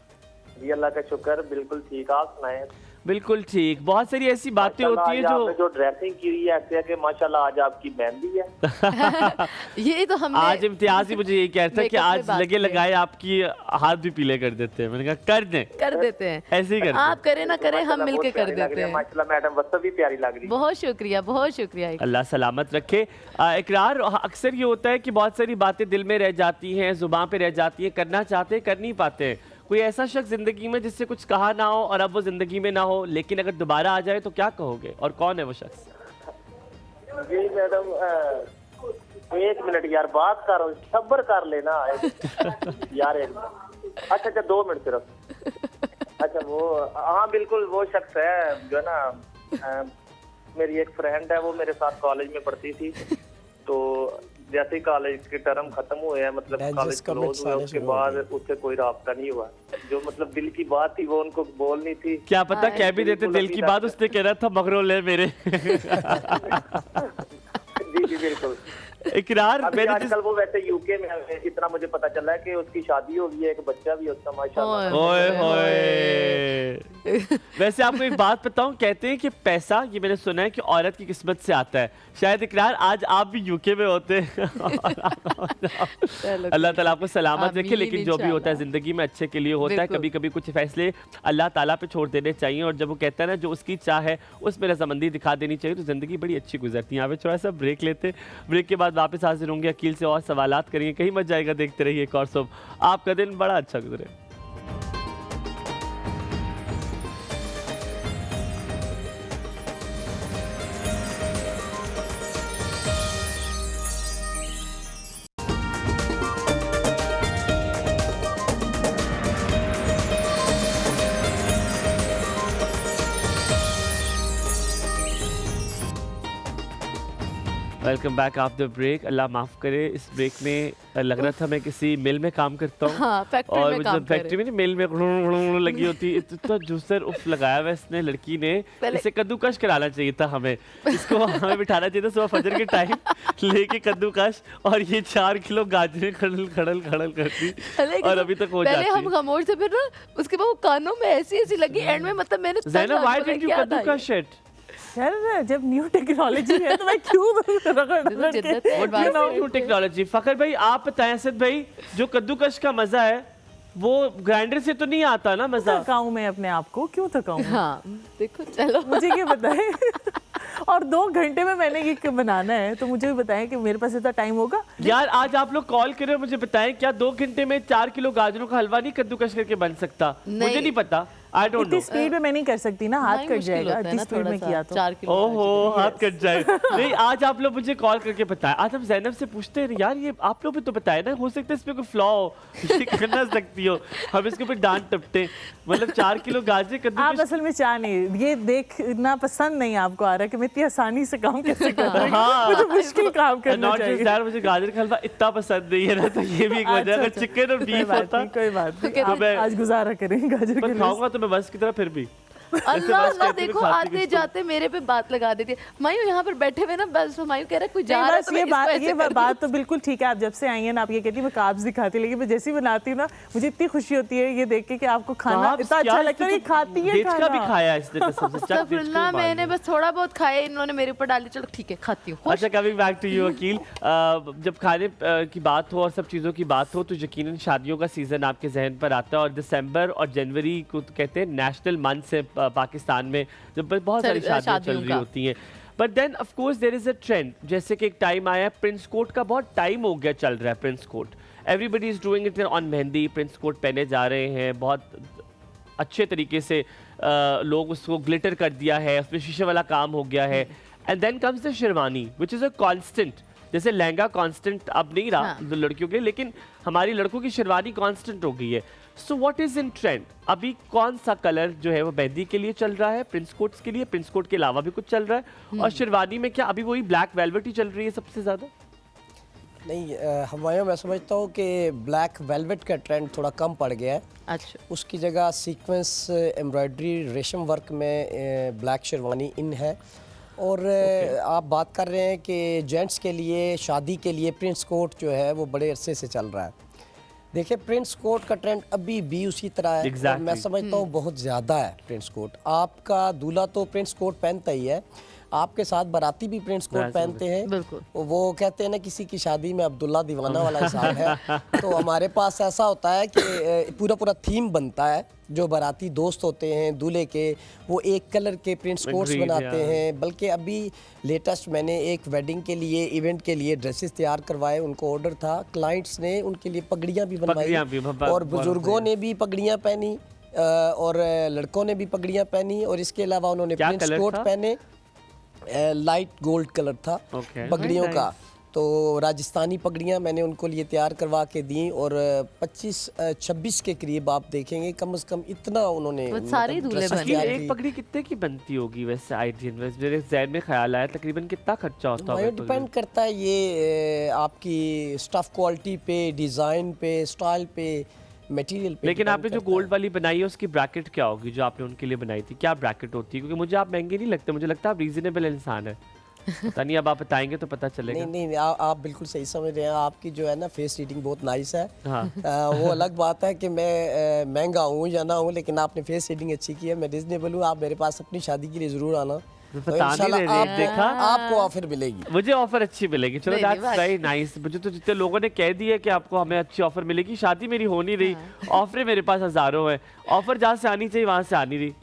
जी अल्लाह का शुक्र, बिल्कुल ठीक। आप सुनाएं? बिल्कुल ठीक। बहुत सारी ऐसी बातें माशाल्लाह, होती है आज आपने जो जो ड्रेसिंग की हुई है ऐसे है कि माशाल्लाह आज आपकी मेहंदी है। ये तो हमने आज इम्तियाज ही मुझे यही कहता है कि मेकअप में आज बात लगे की है। लगाए आपकी हाथ भी पीले कर देते हैं। मैंने कहा कर दें, कर देते हैं, ऐसे ही कर दें। आप करें ना करें हम माशाल्लाह मिलके बहुत कर प्यारी लग देते रही है, हैं। माशाल्लाह मैडम वस्तु भी प्यारी लग रही है। बहुत शुक्रिया, बहुत शुक्रिया। अल्लाह सलामत रखे। इकरार, अक्सर ये होता है कि बहुत सारी बातें दिल में रह जाती हैं, जुबान पे रह जाती हैं, करना चाहते हैं कर नहीं पाते हैं। कोई ऐसा शख्स जिंदगी में जिससे कुछ कहा ना हो और अब वो जिंदगी में ना हो, लेकिन अगर दोबारा आ जाए तो क्या कहोगे, और कौन है वो शख्स? जी मैडम, एक मिनट यार, बात कर रहा हूँ, सब्र कर लेना यार। एक मिनट। अच्छा 2 मिनट सिर्फ। अच्छा वो, हाँ बिल्कुल वो शख्स है जो है ना, मेरी एक फ्रेंड है, वो मेरे साथ कॉलेज में पढ़ती थी। तो जैसे ही कॉलेज के टर्म खत्म हुए हैं, मतलब कॉलेज क्लोज हुआ, उसके बाद उससे कोई राब्ता नहीं हुआ। जो मतलब दिल की बात थी वो उनको बोलनी थी। क्या पता कह भी देते दिल की बात, उसने कह रहा था मगरो ले मेरे। जी जी बिल्कुल। इकरार अभी मैंने आजकल वो वैसे यूके में है, इतना मुझे पता चला है कि उसकी शादी हो गई है, एक बच्चा भी है उसका माशाल्लाह। ओए होए। वैसे आपको एक बात बताऊं, कहते हैं कि पैसा, ये मैंने सुना है कि औरत की किस्मत से आता है। शायद इकरार आज आप भी यूके में होते अल्लाह ताला आपको सलामत रखे, लेकिन जो भी होता है जिंदगी में अच्छे के लिए होता है। कभी कभी कुछ फैसले अल्लाह ताला पे छोड़ देने चाहिए, और जब वो कहता है ना जो उसकी चाह है उसमें रजामंदी दिखा देनी चाहिए, तो जिंदगी बड़ी अच्छी गुजरती है। यहाँ पे थोड़ा सा ब्रेक लेते, ब्रेक के बाद वापस हाजिर होंगे, अकील से और सवालात करेंगे, कहीं मत जाएगा, देखते रहिए एक और सब। आपका दिन बड़ा अच्छा गुजरे। Welcome back after break. Allah माफ़ करे, इस ब्रेक में लग रहा था मैं किसी मिल में काम करता हूँ। हाँ, फैक्ट्री और में काम फैक्ट्री में नहीं, मिल में गुड़ुड़ लगी होती, इतना जूसर उफ लगाया हुआ इसने लड़की ने, इसे कद्दूकश कराना चाहिए था हमें, इसको हमें बिठाना चाहिए था सुबह फजर के टाइम लेके कद्दूकश, और ये 4 किलो गाजरें खड़ल खड़ल खड़ल करती, और अभी तक हो जाती। पहले हम खामोश थे, फिर ना उसके बाद वो कानों में ऐसी ऐसी लगी, एंड में मतलब मैंने ज़ैनब, व्हाई डिड यू कद्दूकश इट? यार जब न्यू टेक्नोलॉजी है तो मैं क्यों न्यू टेक्नोलॉजी। फखर भाई आप बताएं, असद भाई, जो कद्दूकश का मजा है वो ग्राइंडर से तो नहीं आता ना मजा। थकाऊं मैं अपने आप को, क्यों थकाऊं? हाँ देखो, चलो मुझे ये बताएं और 2 घंटे में मैंने ये बनाना है, तो मुझे भी बताएं कि मेरे पास इतना टाइम होगा? यार आज आप लोग कॉल करें, मुझे बताएं क्या 2 घंटे में 4 किलो गाजरों का हलवा नहीं कद्दूकश करके बन सकता? मुझे नहीं पता, आई डोंट नो। इतनी स्पीड में मैं नहीं कर सकती ना, हाथ कट जाएगा इतनी स्पीड में किया तो। 4 किलो ओहो, हाथ कट जाए। नहीं, आज आप लोग मुझे कॉल करके बताएं। आज हम ज़ैनब से पूछते हैं, यार ये आप लोग भी तो बताए ना, हो सकता है इसमें कोई फ्लॉ हो, ये कर ना सकती हो, हम इसके ऊपर डांट टपटे। मतलब 4 किलो गाजर कद्दूकश। आप असल में चाह नहीं, ये देखना पसंद नहीं आपको आ रहा कि मैं इतनी आसानी से काम कैसे कर रही हूँ, मुझे मुश्किल काम करना चाहिए। यार मुझे गाजर का हलवा इतना पसंद नहीं है ना, तो ये भी एक वजह है। अगर चिकन और बीफ होता, कोई बात नहीं, आज गुजारा करें गाजर के लिए। खाऊंगा तो मैं बस की तरह फिर भी। अल्लाह अल्लाह, देखो आते जाते मेरे पे बात लगा देती है। मायू यहाँ पर बैठे हुए ना, बस मायू कह रहा है कोई जा रहा है तो ये बात तो बिल्कुल ठीक है। आप जब से आई हैं ना, आप ये कहती है मैं कार्ब्स दिखाती, लेकिन मैं जैसी बनाती हूँ ना, मुझे इतनी खुशी होती है ये देख के कि आपको खाना इतना अच्छा लगता है। खाती है खाना भी खाया इसने कसम से। मैंने बस थोड़ा बहुत खाया, इन्होंने मेरे ऊपर डाली, चलो ठीक है खाती हूँ। अच्छा, coming back to you Aqeel, जब खाने की बात हो और सब चीज़ों की बात हो, तो यकीनन शादियों का सीज़न आपके जहन पर आता है, और दिसंबर और जनवरी को कहते हैं नेशनल मंथ से पाकिस्तान में, जब बहुत सारी शादियां चल रही होती हैं। But then of course there is a trend, जैसे कि एक टाइम आया, प्रिंस कोट का बहुत टाइम हो गया चल रहा है। Prince coat everybody is doing it on mehndi, prince coat पहने जा रहे हैं, बहुत अच्छे तरीके से लोग उसको ग्लिटर कर दिया है, उसमें शीशे वाला काम हो गया है। And then comes the sherwani which is a constant, जैसे लहंगा कांस्टेंट अब नहीं रहा लड़कियों के लिए, लेकिन हमारी लड़कों की शेरवानी कांस्टेंट हो गई है। So what is in trend? अभी कौन सा कलर जो है वो मेहंदी के लिए चल रहा है, प्रिंस कोट्स के लिए, प्रिंस कोट के अलावा भी कुछ चल रहा है, और शेरवानी में क्या अभी वही ब्लैक वेलवेट ही चल रही है सबसे ज्यादा? नहीं, हमारे मैं समझता हूँ कि ब्लैक वेलवेट का ट्रेंड थोड़ा कम पड़ गया है। अच्छा, उसकी जगह सीक्वेंस एम्ब्रॉयडरी रेशम वर्क में ब्लैक शेरवानी इन है। और आप बात कर रहे हैं कि जेंट्स के लिए शादी के लिए प्रिंस कोट जो है वो बड़े अरसे से चल रहा है। देखिए, प्रिंस कोट का ट्रेंड अभी भी उसी तरह है। और मैं समझता हूँ बहुत ज़्यादा है प्रिंस कोट। आपका दूल्हा तो प्रिंस कोट पहनता ही है, आपके साथ बाराती भी प्रिंस कोट पहनते हैं। बिल्कुल। वो कहते हैं ना, किसी की शादी में अब्दुल्ला दीवाना वाला हिसाब है। तो हमारे पास ऐसा होता है कि पूरा पूरा थीम बनता है। जो बाराती दोस्त होते हैं दूल्हे के, वो एक कलर के प्रिंस कोट्स बनाते हैं। बल्कि अभी लेटेस्ट मैंने एक वेडिंग के लिए, इवेंट के लिए ड्रेसेस तैयार करवाए, उनको ऑर्डर था, क्लाइंट्स ने उनके लिए पगड़ियाँ भी बनवाई, और बुजुर्गों ने भी पगड़ियाँ पहनी, और लड़कों ने भी पगड़ियाँ पहनी, और इसके अलावा उन्होंने प्रिंस कोट पहने। लाइट गोल्ड कलर था पगड़ियों का। तो राजस्थानी पगड़ियाँ मैंने उनको लिए तैयार करवा के दी, और 25-26 के करीब आप देखेंगे कम से कम इतना उन्होंने सारे दूल्हे बने। एक पगड़ी कितने की बनती होगी वैसे आइडियन में? मेरे ज़हन में ख्याल आया तकरीबन कितना खर्चा होता है? डिपेंड करता है ये आपकी स्टफ क्वालिटी पे, डिज़ाइन पे, स्टाइल पे, मटेरियल पे। लेकिन आपने जो गोल्ड वाली बनाई है उसकी ब्रैकेट क्या होगी जो आपने उनके लिए बनाई थी? क्या ब्रैकेट होती है? क्योंकि मुझे आप महंगे नहीं लगते, मुझे लगता है आप रीजनेबल इंसान है। पता नहीं, अब आप बताएंगे तो पता चलेगा। नहीं, आप बिल्कुल सही समझ रहे हैं। आपकी जो है ना फेस रीडिंग बहुत नाइस है। हाँ। वो अलग बात है कि मैं महंगा हूँ या ना हूँ, लेकिन आपने फेस रीडिंग अच्छी की है। मैं रिजनेबल हूँ, आप मेरे पास अपनी शादी के लिए ज़रूर आना। तो बता नहीं इंशाल्लाह रहे, आपको देखा? आपको ऑफर मिलेगी। मुझे ऑफर अच्छी मिलेगी, चलो नहीं, दैट्स नहीं, वेरी नाइस। मुझे तो जितने लोगों ने कह दिया कि आपको हमें अच्छी ऑफर मिलेगी, शादी मेरी हो नहीं रही, ऑफर मेरे पास हजारों है, ऑफर जहाँ से आनी चाहिए वहाँ से आ नहीं रही।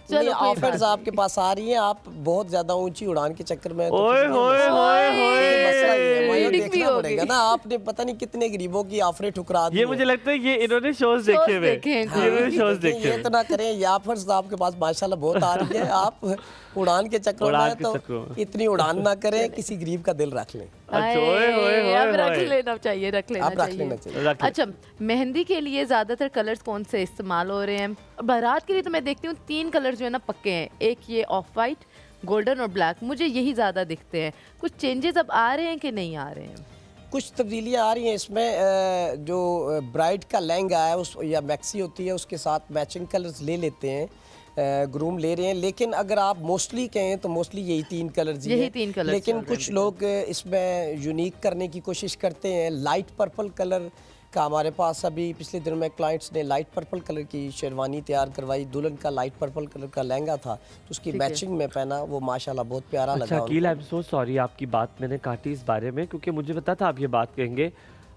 नहीं, ऑफर्स आपके पास आ रही हैं, आप बहुत ज्यादा ऊंची उड़ान के चक्कर में तो ओए होए होए ये मसला ही है। वही रीडिंग भी देखना होगी। पड़ेगा ना, आपने पता नहीं कितने गरीबों की ऑफरें ठुकरा दी ये हैं। मुझे लगता है ये इन्होंने शोज देखे हुए, देखे हैं ये इन्होंने शोज लेकिन देखे ये हुए। तो ना करें, ये ऑफर्स आपके पास माशाल्लाह बहुत आ रही है। आप उड़ान के चक्कर उड़ान में के तो चक्कर में। इतनी उड़ान ना करें, किसी गरीब का दिल रख लें। अच्छा, ओए होए होए अब रख होए। लेना चाहिए, रख लेना आप रख चाहिए। लेना चाहिए। रख ले। अच्छा, मेहंदी के लिए ज्यादातर कलर्स कौन से इस्तेमाल हो रहे हैं? बारात के लिए तो मैं देखती हूँ 3 कलर जो है ना पक्के हैं, एक ये ऑफ वाइट, गोल्डन और ब्लैक, मुझे यही ज्यादा दिखते हैं। कुछ चेंजेस अब आ रहे हैं कि नहीं आ रहे हैं? कुछ तब्दीलियाँ आ रही हैं इसमें। जो ब्राइड का लहंगा है उस या मैक्सी होती है, उसके साथ मैचिंग कलर्स ले लेते हैं, ग्रूम ले रहे हैं। लेकिन अगर आप मोस्टली कहें तो मोस्टली यही 3 कलर्स यही 3 कलर्स लेकिन चल रहे कुछ हैं लोग इसमें यूनिक करने की कोशिश करते हैं। लाइट पर्पल कलर का हमारे पास अभी पिछले दिनों में क्लाइंट्स ने लाइट पर्पल कलर की शेरवानी तैयार करवाई, दुल्हन का लाइट पर्पल कलर का लहंगा था, तो उसकी मैचिंग में पहना, वो माशाल्लाह बहुत प्यारा अच्छा लगा अकील, आई उनको। एम सो सॉरी, आपकी बात मैंने काटी इस बारे में, क्योंकि मुझे पता था आप ये बात कहेंगे।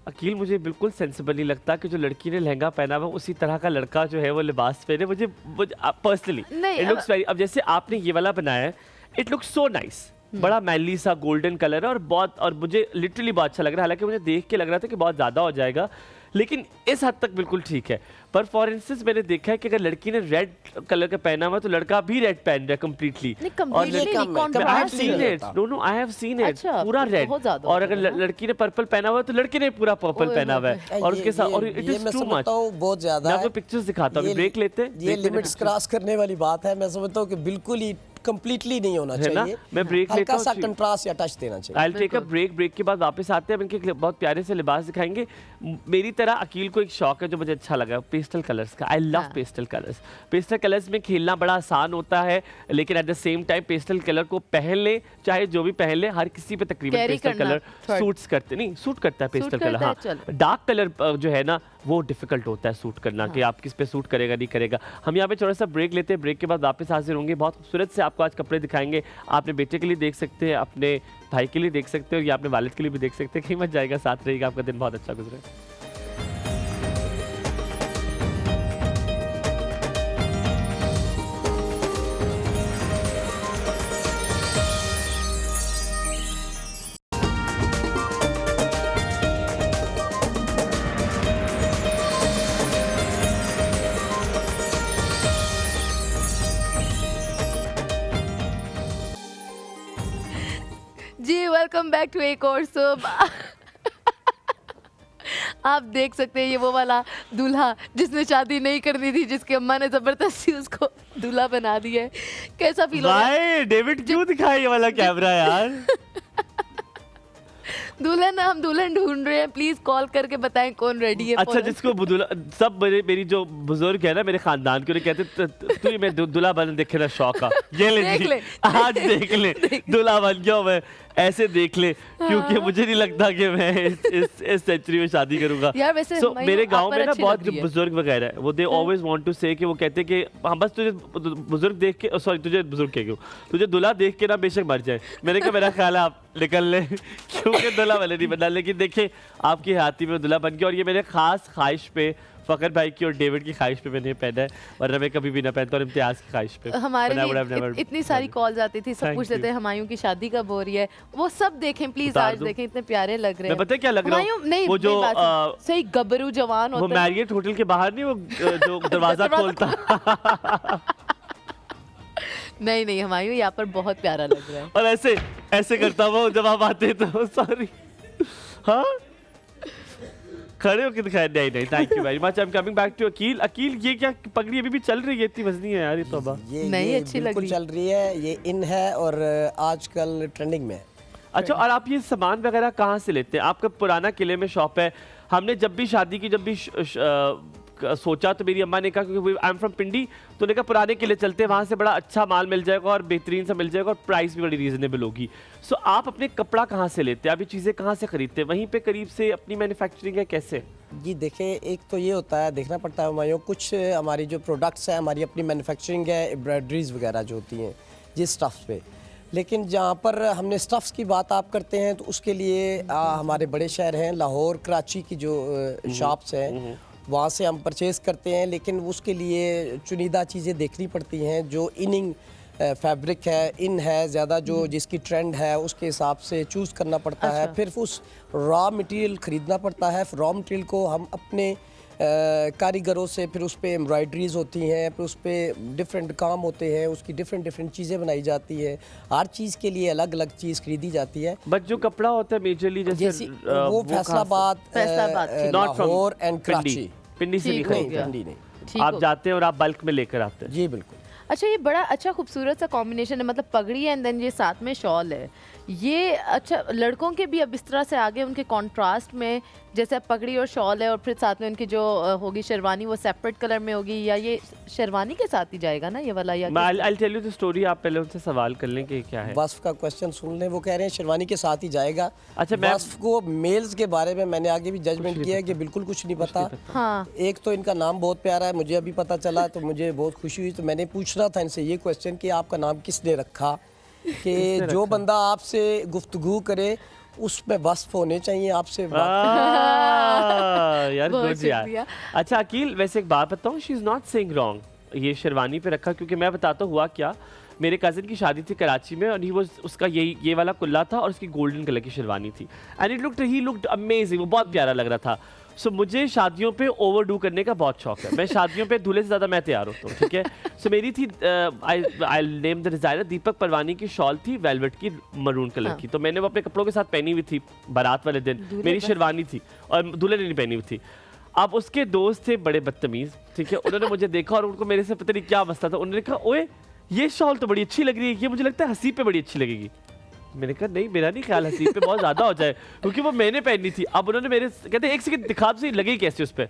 अकील, मुझे बिल्कुल सेंसिबल नहीं लगता कि जो लड़की ने लहंगा पहना हुआ उसी तरह का लड़का जो है वो लिबास पहने। मुझे पर्सनली नहीं, इट लुक्स वेरी, अब जैसे आपने ये वाला बनाया है, इट लुक्स सो नाइस, बड़ा मैली सा गोल्डन कलर है और मुझे लिटरली बहुत अच्छा लग रहा है। हालांकि मुझे देख के लग रहा था कि बहुत ज़्यादा हो जाएगा, लेकिन इस हद तक बिल्कुल ठीक है। पर फॉर इंस्टेंस मैंने देखा है कि अगर लड़की ने रेड कलर का पहना हुआ तो लड़का भी रेड पहन रहा है कम्प्लीटली। नहीं, completely नहीं, I have contrast seen नहीं it. No, no, I have seen it. अच्छा, पूरा तो रेड। बहुत ज़्यादा और होता अगर है ना? लड़की ने पर्पल पहना हुआ तो लड़के ने पूरा पर्पल ओए पहना हुआ है, और उसके साथ, और इट ये इज मैं टू मच। समझता हूँ बहुत ज्यादा मैं है। आपको पिक्चर्स दिखाता हूँ, ये- ब्रेक लेते हैं, ये break लेते लिमिट्स हैं। क्रॉस करने वाली बात है। मैं समझता हूँ कि बिल्कुल ही कंप्लीटली नहीं होना है ना? चाहिए। मैं ब्रेक लेता हल्का हूँ, सा ठीक। कंट्रास्ट या टच देना चाहिए। I'll take a break, break के बाद वापस आते हैं, इनके बहुत प्यारे से लिबास दिखाएंगे। मेरी तरह अकील को एक शौक है जो मुझे अच्छा लगा, पेस्टल कलर्स का। I love pastel colours. Pastel colours में खेलना बड़ा आसान होता है, लेकिन at the same time pastel colour को पहन ले, चाहे जो भी पहन ले, हर किसी पे तकरीबन Carry पेस्टल करना, कलर third। सूट्स करते, नहीं सूट करता है पेस्टल सूट कलर। करता है, हाँ, चलो। डार्क कलर जो है ना वो डिफिकल्ट होता है सूट करना, कि आप किस पे सूट करेगा नहीं करेगा। हम यहाँ पे थोड़ा सा ब्रेक लेते हैं, ब्रेक के बाद वापस हाजिर होंगे। बहुत खूबसूरत से आपको आज कपड़े दिखाएंगे। आपने बेटे के लिए देख सकते हैं, अपने भाई के लिए देख सकते हो, या अपने वालिद के लिए भी देख सकते हैं। कहीं मत जाएगा, साथ रहेगा, आपका दिन बहुत अच्छा गुजरे। जी, वेलकम बैक टू एक और सुबह। आप देख सकते हैं ये वो वाला दूल्हा जिसने शादी नहीं करनी थी, जिसकी अम्मा ने जबरदस्ती उसको दूल्हा बना दिया है। कैसा फील हो रहा है? भाई डेविड क्यों दिखाया ये वाला कैमरा यार? दुल्हन, हम दुल्हन ढूंढ रहे हैं, प्लीज कॉल करके बताएं कौन रेडी है। अच्छा, जिसको सब मेरी जो बुजुर्ग है ना मेरे खानदान के, कहते तू मैं दूल्हा बन देखे ना शौक है, ये ले देख जी, ले। आज देख ले दूल्हा बन गया मैं, ऐसे देख ले, क्योंकि मुझे नहीं लगता कि मैं इस सेंचुरी में शादी करूंगा। यार वैसे So, मयूर, मेरे आप गांव पर में ना अच्छी बहुत लग जो रही है। बुजुर्ग वगैरह है वो दे ऑलवेज वांट टू से कि वो कहते हैं कि हम बस तुझे बुजुर्ग देख के, सॉरी तुझे बुजुर्ग कह क्यों, तुझे दूल्हा देख के ना बेशक मर जाए। मैंने कहा मेरा ख्याल है आप निकल ले, क्योंकि दूल्हा वाले नहीं बनना। लेकिन देखिए आपकी हाथी में दूल्हा बन गया, और ये मेरे खास ख्वाहिश पे, फखर भाई की और डेविड की ख्वाहिश पे मैंने पहना है, वरना मैं कभी भी ना पहनता, और इम्तियाज की ख्वाहिश पे। हमारे But I would have भी never इतनी सारी done it. कॉल्स आती थी, सब Thank पूछ लेते you. हैं हुमायूं की शादी कब हो रही है, वो सब देखें प्लीज, उतार आज दूं? देखें, इतने प्यारे लग रहे मैं हैं। पता है क्या लग रहा हुमायूं, हूँ, नहीं वो जो मेरी बात सुन, सही गबरू जवान वो होता है। मैरियट होटल के बाहर नहीं, वो जो दरवाजा खोलता नहीं नहीं, हुमायूं यहाँ पर बहुत प्यारा लग रहा है। और ऐसे ऐसे करता वो जब आप आते तो, सॉरी। हाँ, खड़े होकर दिखाया, नहीं नहीं, thank you very much. I am coming back to Aqeel. Aqeel, ये क्या पगड़ी अभी भी चल रही है? इतनी वजनी है यार ये तो। नहीं, अच्छी लग बिल्कुल रही। चल रही है, ये इन है और आजकल ट्रेंडिंग में है। अच्छा, और आप ये सामान वगैरह कहाँ से लेते हैं? आपका पुराना किले में शॉप है, हमने जब भी शादी की, जब भी सोचा तो मेरी अम्मा ने कहा, क्योंकि आई एम फ्रॉम पिंडी, तो उन्होंने कहा पुराने किले चलते हैं, वहाँ से बड़ा अच्छा माल मिल जाएगा और बेहतरीन सा मिल जाएगा और प्राइस भी बड़ी रीजनेबल होगी। सो आप अपने कपड़ा कहाँ से लेते हैं, आप ये चीज़ें कहाँ से खरीदते हैं, वहीं पे करीब से अपनी मैन्युफैक्चरिंग है कैसे? जी देखिए, एक तो ये होता है, देखना पड़ता है हुमायूं, कुछ हमारी जो प्रोडक्ट्स है हमारी अपनी मैन्युफैक्चरिंग है, एम्ब्रॉयडरीज वगैरह जो होती हैं जिस स्टफ़्स पे। लेकिन जहाँ पर हमने स्टफ़्स की बात आप करते हैं तो उसके लिए हमारे बड़े शहर हैं लाहौर, कराची की जो शॉप्स हैं वहाँ से हम परचेज़ करते हैं। लेकिन उसके लिए चुनिंदा चीज़ें देखनी पड़ती हैं, जो इनिंग फैब्रिक है, इन है ज़्यादा, जो जिसकी ट्रेंड है उसके हिसाब से चूज़ करना पड़ता है। फिर उस रॉ मटेरियल ख़रीदना पड़ता है। रॉ मटेरियल को हम अपने कारीगरों से, फिर उस पर एम्ब्रॉयडरीज होती हैं, फिर उस पर डिफरेंट काम होते हैं, उसकी डिफरेंट चीज़ें बनाई जाती है। हर चीज़ के लिए अलग अलग चीज़ खरीदी जाती है। बट जो कपड़ा होता है मेजरली जैसे वो फैसलाबाद, लाहौर एंड कराची। पिंडी से नहीं खरीदते? पिंडी नहीं। आप जाते हैं और आप बल्क में लेकर आते हैं? जी बिल्कुल। अच्छा, ये बड़ा अच्छा खूबसूरत सा कॉम्बिनेशन है, मतलब पगड़ी है एंड देन ये साथ में शॉल है। ये अच्छा, लड़कों के भी अब इस तरह से आगे उनके कॉन्ट्रास्ट में, जैसे अब पगड़ी और शॉल है और फिर साथ में उनकी जो होगी शेरवानी वो सेपरेट कलर में होगी, या ये शेरवानी के साथ ही जाएगा ना ये वाला? या I'll tell you the story, आप पहले उनसे सवाल कर लें कि क्या है। वस्फ का क्वेश्चन सुन लें, वो कह रहे हैं शेरवानी के साथ ही जाएगा। अच्छा, वस्फ को मेल्स के बारे में मैंने आगे भी जजमेंट किया है कि बिल्कुल कुछ नहीं पता। हाँ। एक तो इनका नाम बहुत प्यारा है, मुझे अभी पता चला तो मुझे बहुत खुशी हुई। तो मैंने पूछना था इनसे ये क्वेश्चन कि आपका नाम किसने रखा, कि जो बंदा आपसे गुफ्तगू करे उसमें वस्फ होने चाहिए आपसे यार बहुत गुड यार। शुक्रिया। अच्छा अकील, वैसे एक बात बताऊं, she is not saying wrong, ये शेरवानी पे रखा, क्योंकि मैं बताता हुआ क्या, मेरे कज़न की शादी थी कराची में और उसका ये वाला कुल्ला था और उसकी गोल्डन कलर की शेरवानी थी एंड ही लुक्ड अमेजिंग, वो बहुत प्यारा लग रहा था। सो मुझे शादियों पे ओवरडू करने का बहुत शौक है, मैं शादियों पे दूल्हे से ज़्यादा मैं तैयार होता हूँ, ठीक है। सो मेरी थी आई नेम द डिज़ाइनर, दीपक परवानी की शॉल थी वेलवेट की मरून कलर की, तो मैंने वो अपने कपड़ों के साथ पहनी हुई थी बारात वाले दिन, मेरी शेरवानी थी और दूल्हे ने नहीं पहनी हुई थी। अब उसके दोस्त थे बड़े बदतमीज़, ठीक है, उन्होंने मुझे देखा और उनको मेरे से पता नहीं क्या मसला था, उन्होंने कहा ओए ये शॉल तो बड़ी अच्छी लग रही है, ये मुझे लगता है हसीब पे बड़ी अच्छी लगेगी। मैंने कहा नहीं, मेरा नहीं ख्याल हसीब पे बहुत ज़्यादा हो जाए, क्योंकि वो मैंने पहनी थी। अब उन्होंने मेरे कहते एक सेकंड दिखा तो सही लगी कैसे उस पर,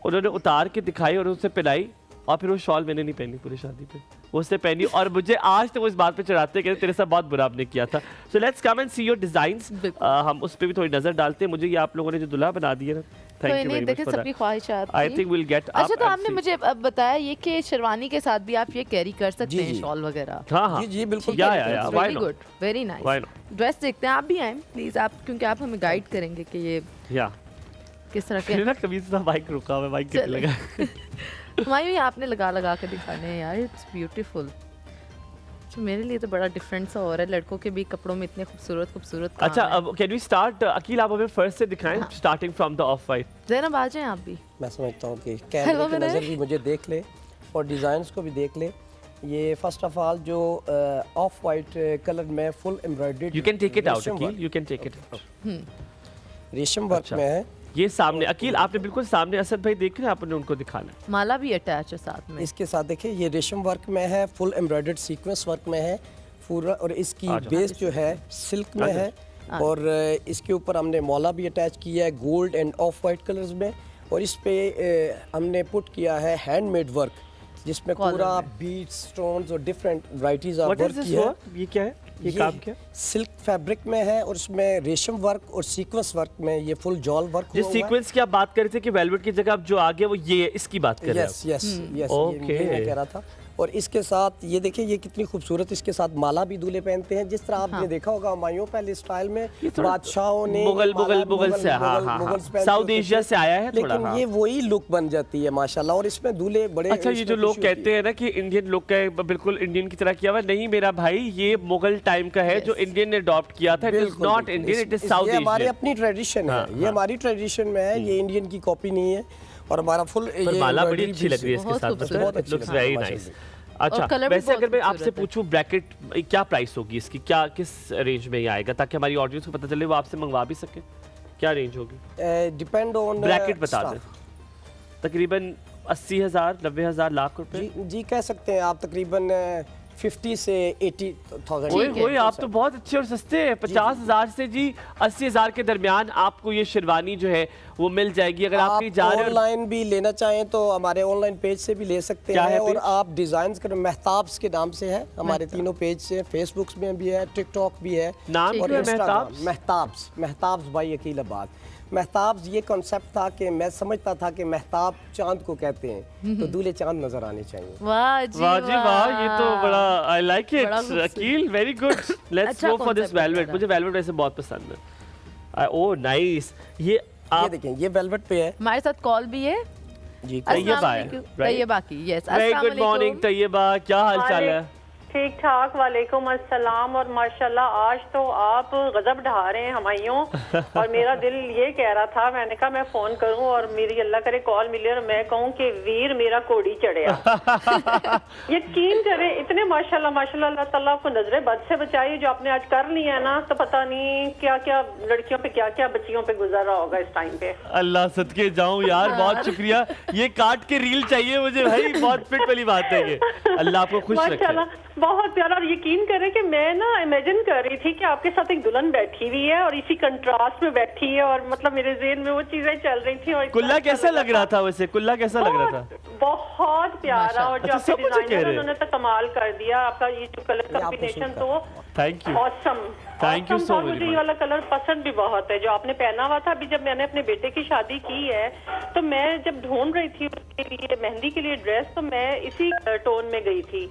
उन्होंने उतार के दिखाई और उससे पहनाई और फिर वो शॉल मैंने नहीं पहनी पूरी शादी पे, वो उससे पहनी और मुझे आज तक वो इस बात पे चढ़ाते कहते तेरे साथ बहुत बुरा आपने किया था। So let's come and see your designs, हम उस पर भी थोड़ी नजर डालते हैं। मुझे ये आप लोगों ने जो दुल्हा बना दिया ना, thank you very much for सबकी ख्वाहिशात आई थिंक विल गेट। अच्छा, तो आपने मुझे अब बताया ये कि शेरवानी के साथ भी आप ये कैरी कर सकते हैं शॉल वगैरह? हाँ हाँ जी बिल्कुल। या very good, very nice. Dress देखते हैं, आप भी आए प्लीज, आप क्योंकि आप हमें गाइड करेंगे कि ये या किस तरह के ना। कभी से माइक रुका हुआ है, माइक कितने लगा हमारे ये आपने लगा के दिखाने हैं यार, इट्स ब्यूटीफुल। तो मेरे लिए तो बड़ा डिफरेंट सा हो रहा है, लड़कों के भी कपड़ों में इतने खूबसूरत काम अच्छा है। अब कैन वी स्टार्ट, अकील आप हमें फर्स्ट से दिखाएं, starting from the of white. Zainab आ जाएं आप भी। मैं समझता हूँ कि कैमरे की नज़र भी मुझे देख ले और डिज़ाइंस को भी देख ले। ये फर्स्ट ऑफ ऑल जो ऑफ वाइट कलर में full embroidered, you can take it out Aqeel, you can take it out. रेशम वर्क में है। ये सामने अकील आपने बिल्कुल सामने असद भाई देख रहे हैं, आपने उनको दिखाना है। माला भी अटैच है साथ में इसके साथ देखिए ये रेशम वर्क में है, फुल एम्ब्रॉयडर्ड सीक्वेंस वर्क में है पूरा, और इसकी बेस जो है सिल्क में है और इसके ऊपर हमने मौला भी अटैच किया है gold end of white colours में, और इस पे हमने पुट किया है हैंडमेड वर्क जिसमें पूरा बीड्स, स्टोन्स और डिफरेंट वैरायटीज ऑफ वर्क किया है। ये क्या है, ये काम क्या है? सिल्क फैब्रिक में है और उसमें रेशम वर्क और सीक्वेंस वर्क में ये फुल जॉल वर्क जिस सीक्वेंस की आप बात कर रहे थे कि वेलवेट की जगह अब जो आ गया वो ये है, इसकी बात कर रहे हैं। Yes yes yes, Okay. ये मैं कह रहा था। और इसके साथ ये देखिए ये कितनी खूबसूरत, इसके साथ माला भी दूल्हे पहनते हैं, जिस तरह आपने देखा होगा हुमायूं पहले स्टाइल में बादशाहों ने मुगल से, हाँ हाँ, साउथ एशिया से आया है थोड़ा, लेकिन ये वही लुक बन जाती है माशाल्लाह, और इसमें दूल्हे बड़े। अच्छा, ये जो लोग कहते हैं ना कि इंडियन लुक है, बिल्कुल इंडियन की तरह किया हुआ, नहीं मेरा भाई, ये मुगल टाइम का है जो इंडियन ने अडॉप्ट किया था। It is not Indian, it is south Asian. हमारी अपनी ट्रेडिशन है, ये हमारी ट्रेडिशन में है, ये इंडियन की कॉपी नहीं है। और हमारा फुल ये माला बड़ी अच्छी लग रही है इसके साथ, बहुत अच्छी लुक्स वेरी नाइस। अच्छा, वैसे अगर मैं आपसे पूछूं ब्रैकेट क्या प्राइस होगी इसकी, क्या किस रेंज में ये आएगा, ताकि हमारी ऑडियंस को पता चले वो आपसे मंगवा भी सके, क्या रेंज होगी? डिपेंड ऑन ब्रैकेट बता दें। तकरीबन 80,000, 90,000, लाख रुपए? जी कह सकते हैं आप, तकरीबन 50 से 80,000। ओए आप तो बहुत अच्छे और सस्ते हैं। 50,000 से जी 80,000 के दरमियान आपको ये शेरवानी जो है वो मिल जाएगी। अगर आप कहीं जा रहे हो ऑनलाइन भी लेना चाहें तो हमारे ऑनलाइन पेज से भी ले सकते क्या हैं। है और पेज? आप डिजाइन कर मेहताब्स के नाम से है, हमारे तीनों पेज से, फेसबुक में भी है, टिकटॉक भी है नाम और क्या है? इंस्टाग्राम। मेहताब्स बाई अकीलाबाद। मेहताब्स ये कॉन्सेप्ट था कि मैं समझता था कि मेहताब चांद को कहते हैं, तो दूल्हे चांद नजर आने चाहिए। वाह जी वाह, ये तो बड़ा आई लाइक इट बड़ा खूबसूरत। Aqeel, very good. लेट्स अच्छा गो फॉर दिस concept है वेलवेट। तुम्हारा। मुझे वेलवेट वैसे बहुत पसंद है। Oh nice. ये ये आप देखें, ये वेलवेट पे है हमारे साथ कॉल भी है। जी। तैयबा है, right? तैयबा की, yes. Very good morning Tayyaba, क्या हाल चाल है? ठीक ठाक, वालेकुम अस्सलाम। और माशाल्लाह आज तो आप गजब ढा रहे हैं हमाइयों। और मेरा दिल ये कह रहा था, मैंने कहा मैं फोन करूं और मेरी अल्लाह करे कॉल मिले और मैं कहूं कि वीर मेरा कोड़ी चढ़िया। यकीन करें, इतने माशाल्लाह माशाल्लाह, अल्लाह ताला आपको नजरे बद से बचाइए। जो आपने आज कर लिया है ना, तो पता नहीं क्या क्या लड़कियों पे क्या क्या बच्चियों पे गुजर रहा होगा इस टाइम पे। अल्लाह सदके जाऊं यार, बहुत शुक्रिया। ये काट के रील चाहिए मुझे भाई, बहुत फिट वाली बात है ये। अल्लाह आपको खुश रखे। माशाल्लाह बहुत प्यारा। और यकीन करें कि मैं ना इमेजिन कर रही थी कि आपके साथ एक दुल्हन बैठी हुई है और इसी कंट्रास्ट में बैठी है, और मतलब मेरे ज़हन में वो चीजें चल रही थी। और इतना कुल्ला अच्छा कैसा लग रहा था वैसे? कुल्ला कैसा लग रहा था? बहुत प्यारा। और जो अच्छा, आपके सब मुझे कह डिजाइनर रहे हैं। उन्होंने तो कमाल कर दिया। आपका ये जो कलर कॉम्बिनेशन तो thank you. Awesome. Thank you so very मुझे much. ये वाला कलर पसंद भी बहुत है जो आपने पहना हुआ था। अभी जब मैंने अपने बेटे की शादी की है तो मैं जब ढूंढ रही थी उसके लिए मेहंदी के लिए ड्रेस, तो मैं इसी टोन में गई थी।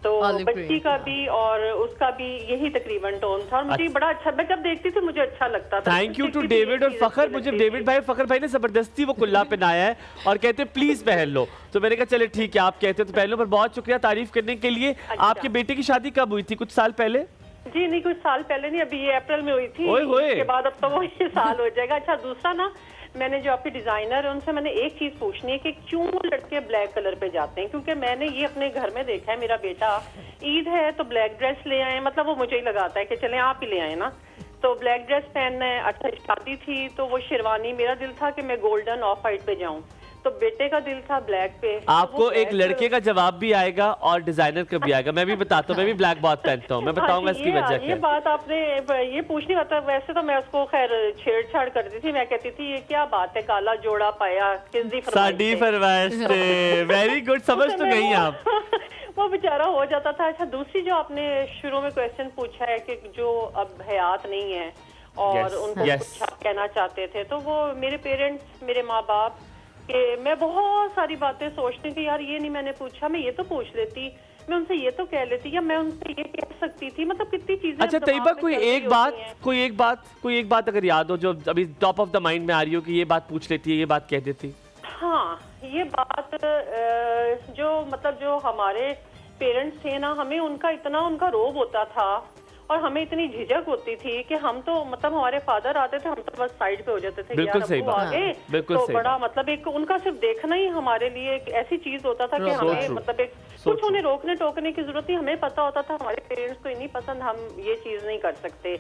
तो Olive बच्ची green. का भी और उसका भी यही तकरीबन टोन था। और मुझे बड़ा अच्छा, मैं जब देखती थी मुझे अच्छा लगता था। थैंक यू टू देखती थी डेविड और ये फखर। चीज़ मुझे अच्छी डेविड लगती भाई, फखर भाई ने जबरदस्ती वो कुल्ला पहनाया है और कहते प्लीज पहन लो। तो मैंने कहा चले ठीक है, आप कहते हो तो पहन लो। पर बहुत शुक्रिया तारीफ करने के लिए। आपके बेटे की शादी कब हुई थी? कुछ साल पहले? जी नहीं, कुछ साल पहले नहीं, अभी ये अप्रैल में हुई थी। ओए होए। उसके बाद अब तो वो ये साल हो जाएगा। अच्छा, दूसरा ना, मैंने जो आपके डिजाइनर है उनसे मैंने एक चीज पूछनी है कि क्यों लड़के ब्लैक कलर पे जाते हैं? क्योंकि मैंने ये अपने घर में देखा है, मेरा बेटा ईद है तो ब्लैक ड्रेस ले आए, मतलब वो मुझे ही लगाता है कि चले आप ही ले आए ना, तो ब्लैक ड्रेस पहनना है। अच्छा, शादी थी तो वो शेरवानी, मेरा दिल था कि मैं गोल्डन ऑफ वाइट पे जाऊं, तो बेटे का दिल था ब्लैक पे। आपको तो वो एक black- लड़के का जवाब भी आएगा और डिजाइनर का भी आएगा। मैं भी बताता हूँ, मैं भी ब्लैक बहुत पहनता हूँ। मैं बताऊंगा इसकी वजह ये क्या। बात आपने ये पूछनी होता। वैसे तो मैं उसको खैर छेड़छाड़ करती थी, मैं कहती थी ये क्या बात है, काला जोड़ा पाया किसदी साडी फरमाइश थे। वेरी गुड, समझ तो गई आप। वो बेचारा हो जाता था। अच्छा, दूसरी जो आपने शुरू में क्वेश्चन पूछा है कि जो अब हयात नहीं है और Yes, उनको yes. कुछ आप कहना चाहते थे, तो वो मेरे पेरेंट्स, मेरे माँ बाप के, मैं बहुत सारी बातें सोचती कि यार ये नहीं मैंने पूछा, मैं ये तो पूछ लेती, मैं उनसे ये तो कह लेती, या मैं उनसे ये कह सकती थी। मतलब कितनी चीजें अच्छा दिमाग तैयबा, में कोई चल रही एक बात होती हैं। कोई एक बात अगर याद हो जो अभी टॉप ऑफ द माइंड में आ रही हो कि ये बात पूछ लेती है, ये बात कह देती? हाँ, ये बात जो मतलब जो हमारे पेरेंट्स थे ना, हमें उनका रोब होता था और हमें इतनी झिझक होती थी कि हम तो मतलब हमारे फादर आते थे, हम तो बस साइड पे हो जाते थे। बिल्कुल यार सही अब्बू बात। आ गए, बिल्कुल तो सही बड़ा बात। मतलब एक उनका सिर्फ देखना ही हमारे लिए एक ऐसी चीज होता था कि So हमें true. मतलब एक कुछ उन्हें रोकने टोकने की जरूरत नहीं, हमें पता होता था हमारे पेरेंट्स को नहीं पसंद, हम ये चीज नहीं कर सकते।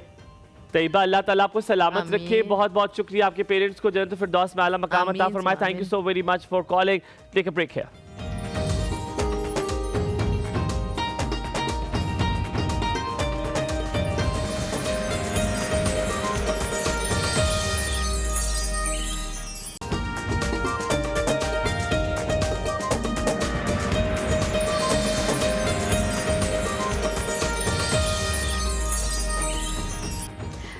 तैयबा, अल्लाह ताला आपको सलामत आमीन। रखे। बहुत बहुत शुक्रिया। आपके पेरेंट्स को जन्नत फिरदौस में आला मकाम अता आमीन, फरमाए। थैंक यू आमीन। So very much for calling. Take a break here.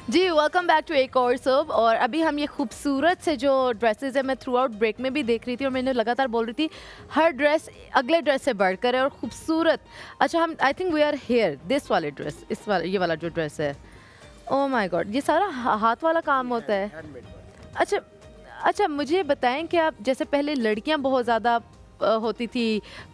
जी वेलकम बैक टू एक और सब। और अभी हम ये खूबसूरत से जो ड्रेसेस है, मैं थ्रू आउट ब्रेक में भी देख रही थी और मैंने लगातार बोल रही थी हर ड्रेस अगले ड्रेस से बढ़कर है और खूबसूरत। अच्छा, हम I think we are here this वाले ड्रेस, इस वाला ये वाला जो ड्रेस है, ओह माय गॉड, ये सारा हाथ वाला काम होता है। अच्छा मुझे बताएं कि आप जैसे पहले लड़कियां बहुत ज़्यादा होती थी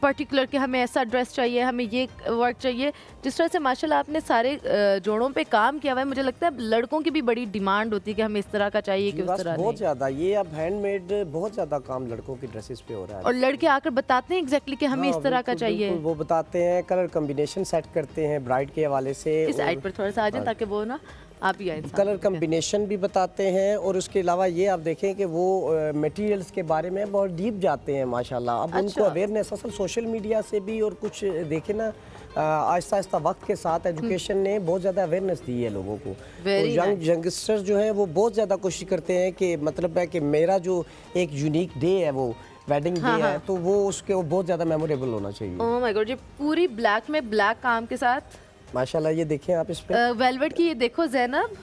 पर्टिकुलर कि हमें ऐसा ड्रेस चाहिए, हमें ये वर्क चाहिए, जिस तरह से माशाल्लाह आपने सारे जोड़ों पे काम किया हुआ है, मुझे लगता है लड़कों की भी बड़ी डिमांड होती है कि हमें इस तरह का चाहिए कि उस तरह बहुत नहीं। ज्यादा ये अब हैंडमेड बहुत ज्यादा काम लड़कों की ड्रेसेस पे हो रहा है। और लड़के आकर बताते हैं एग्जैक्टली कि हमें हाँ, इस तरह का बिल्कुल, चाहिए। बिल्कुल, वो बताते हैं, कलर कॉम्बिनेशन सेट करते हैं ब्राइड के हवाले से। इस साइड पर थोड़ा सा आ जाए ताकि वो ना आप ही इंसान कलर कम्बिनेशन भी बताते हैं और उसके अलावा ये आप देखें कि वो मटेरियल्स के बारे में बहुत डीप जाते हैं माशाल्लाह। अब उनको अवेयरनेस असल सोशल मीडिया से भी और कुछ देखें ना, आहिस्ता आहिस्ता वक्त के साथ एजुकेशन ने बहुत ज़्यादा अवेयरनेस दी है लोगों को। और यंगस्टर्स जो हैं वो बहुत ज़्यादा कोशिश करते हैं कि मतलब है कि मेरा जो एक यूनिक डे है वो वेडिंग डे है, तो वो उसके वो बहुत ज़्यादा मेमोरेबल होना चाहिए। ओह माय गॉड, ये पूरी ब्लैक में ब्लैक काम के साथ माशाल्लाह। ये देखें आप इस पे वेलवेट की, ये देखो ज़ैनब,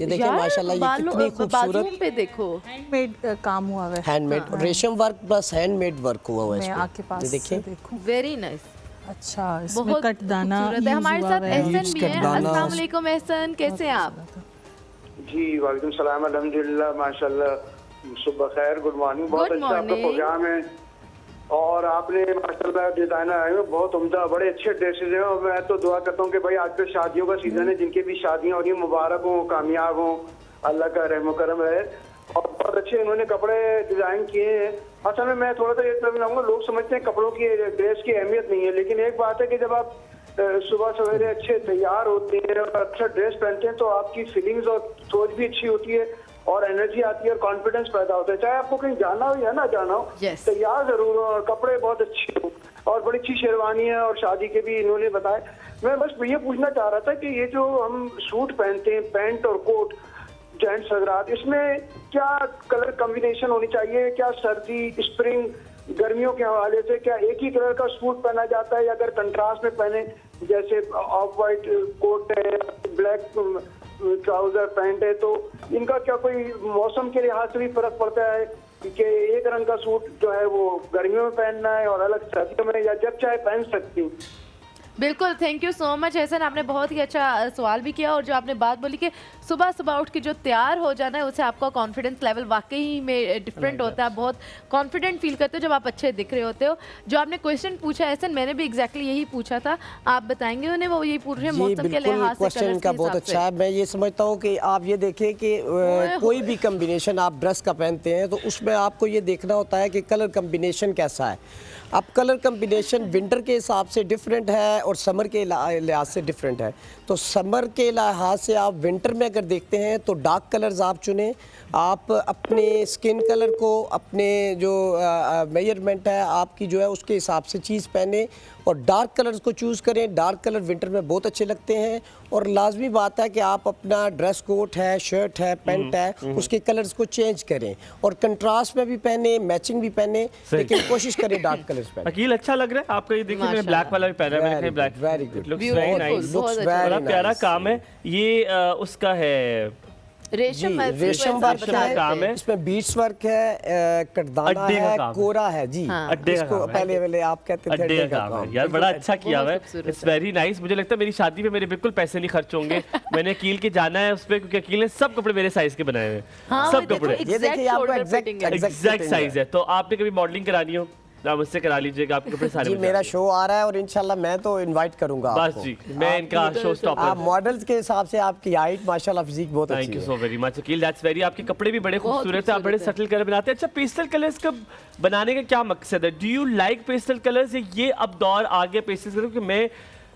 ये देखिए माशाल्लाह ये कितनी खूबसूरत पे देखो हैंडमेड काम हुआ है, हैंडमेड रेशम वर्क प्लस हैंडमेड वर्क हुआ हुआ है मैं इसमें। आपके पास ये देखिए देखूं। वेरी नाइस, अच्छा इसमें बहुत कटदाना खूबसूरत है। हमारे साथ एहसन भी है। कटदाना। अस्सलाम वालेकुम एहसन, कैसे हैं आप? जी वालेकुम सलाम, अल्हम्दुलिल्लाह माशाल्लाह, सुबह खैर, गुड मॉर्निंग। बहुत Good अच्छा आपका morning। प्रोग्राम है और आपने माशाल्लाह डिजाइनर आए हो, बहुत उम्दा, बड़े अच्छे ड्रेसेस हैं। और मैं तो दुआ करता हूँ कि भाई आजकल शादियों का सीजन है, जिनके भी शादियाँ हो रही हैं मुबारक हो, कामयाब हो, अल्लाह का रहम करम रहे। और बहुत अच्छे इन्होंने कपड़े डिजाइन किए हैं। असल में मैं थोड़ा सा ये तरफ लाऊंगा, लोग समझते हैं कपड़ों की ड्रेस की अहमियत नहीं है, लेकिन एक बात है कि जब आप सुबह सवेरे अच्छे तैयार होते हैं और अच्छा ड्रेस पहनते हैं तो आपकी फीलिंग्स और सोच भी अच्छी होती है और एनर्जी आती है और कॉन्फिडेंस पैदा होता है। चाहे आपको कहीं जाना हो या ना जाना हो, Yes। तैयार जरूर हो और कपड़े बहुत अच्छे हो। और बड़ी अच्छी शेरवानी है और शादी के भी इन्होंने बताए। मैं बस ये पूछना चाह रहा था कि ये जो हम सूट पहनते हैं, पैंट और कोट, जेंट्स हजरात, इसमें क्या कलर कॉम्बिनेशन होनी चाहिए? क्या सर्दी, स्प्रिंग, गर्मियों के हवाले से क्या एक ही कलर का सूट पहना जाता है या अगर कंट्रास्ट में पहने, जैसे ऑफ वाइट कोट है, ब्लैक ट्राउजर पैंट है, तो इनका क्या कोई मौसम के लिहाज से भी फर्क पड़ता है कि एक रंग का सूट जो है वो गर्मियों में पहनना है और अलग सर्दियों में, या जब चाहे पहन सकती? बिल्कुल, thank you so much Ehsan, आपने बहुत ही अच्छा सवाल भी किया। और जो आपने बात बोली कि सुबह सुबह उठ के जो तैयार हो जाना है, उससे आपका कॉन्फिडेंस लेवल वाकई में डिफरेंट होता है। बहुत कॉन्फिडेंट फील करते हो जब आप अच्छे दिख रहे होते हो। जो आपने क्वेश्चन पूछा एहसन, मैंने भी एग्जैक्टली यही पूछा था, आप बताएंगे उन्हें? वो यही पूछ रहे हैं मौसम के लिहाज से, क्वेश्चन का बहुत अच्छा है। मैं ये समझता हूँ कि आप ये देखें कि कोई भी कम्बिनेशन आप ड्रेस का पहनते हैं तो उसमें आपको ये देखना होता है कि कलर कम्बिनेशन कैसा है। अब कलर कम्बिनेशन विंटर के हिसाब से डिफरेंट है और समर के लिहाज से डिफरेंट है। तो समर के लिहाज से आप विंटर में अगर देखते हैं तो डार्क कलर्स आप चुनें। आप अपने स्किन कलर को, अपने जो मेजरमेंट है आपकी जो है उसके हिसाब से चीज़ पहने और डार्क कलर्स को चूज़ करें। डार्क कलर विंटर में बहुत अच्छे लगते हैं और लाजमी बात है कि आप अपना ड्रेस कोट है, शर्ट है, पैंट है, उसके कलर्स को चेंज करें और कंट्रास्ट में भी पहने, मैचिंग भी पहने, लेकिन कोशिश करें डार्क कलर्स पहने। अकील अच्छा लग रहा है आपका, ये देखिए मैंने ब्लैक वाला भी पहना है, मैंने black, very good, looks very nice, looks बड़ा वेरी प्यारा काम है ये। उसका है रेशम रेशम वर्क का काम है, इसमें बीट्स वर्क है, कटदाना अड्डे का है, काम कोरा है जी। अड्डे का इसको काम है। पहले आप कहते थे अड्डे का काम है यार, बड़ा अच्छा किया हुआ है, इट्स वेरी नाइस। मुझे लगता है मेरी शादी में मेरे बिल्कुल पैसे नहीं खर्च होंगे। मैंने अकील के जाना है उस पर, क्योंकि अकील ने सब कपड़े मेरे साइज के बनाए हुए हैं, सब कपड़े ये देखिए आपको एग्जैक्ट साइज है। तो आपने कभी मॉडलिंग करानी हो आप मुझसे करा लीजिएगा, आपके कपड़े सारे जी। मेरा शो आ रहा है और इंशाल्लाह मैं तो इनवाइट करूंगा बस जी, मैं इनका शो स्टॉपर। आप मॉडल्स के हिसाब से आपकी हाइट माशाल्लाह फिजिक बहुत अच्छी है। Thank you so very much Aqeel, that's very. आपके कपड़े भी बड़े खूबसूरत है, आप बड़े सटल कलर बनाते हैं। अच्छा, पेस्टल कलर्स का बनाने का क्या मकसद है? Do you like pastel colours? ये अब दौर आ गया पेस्टल कलर कि मैं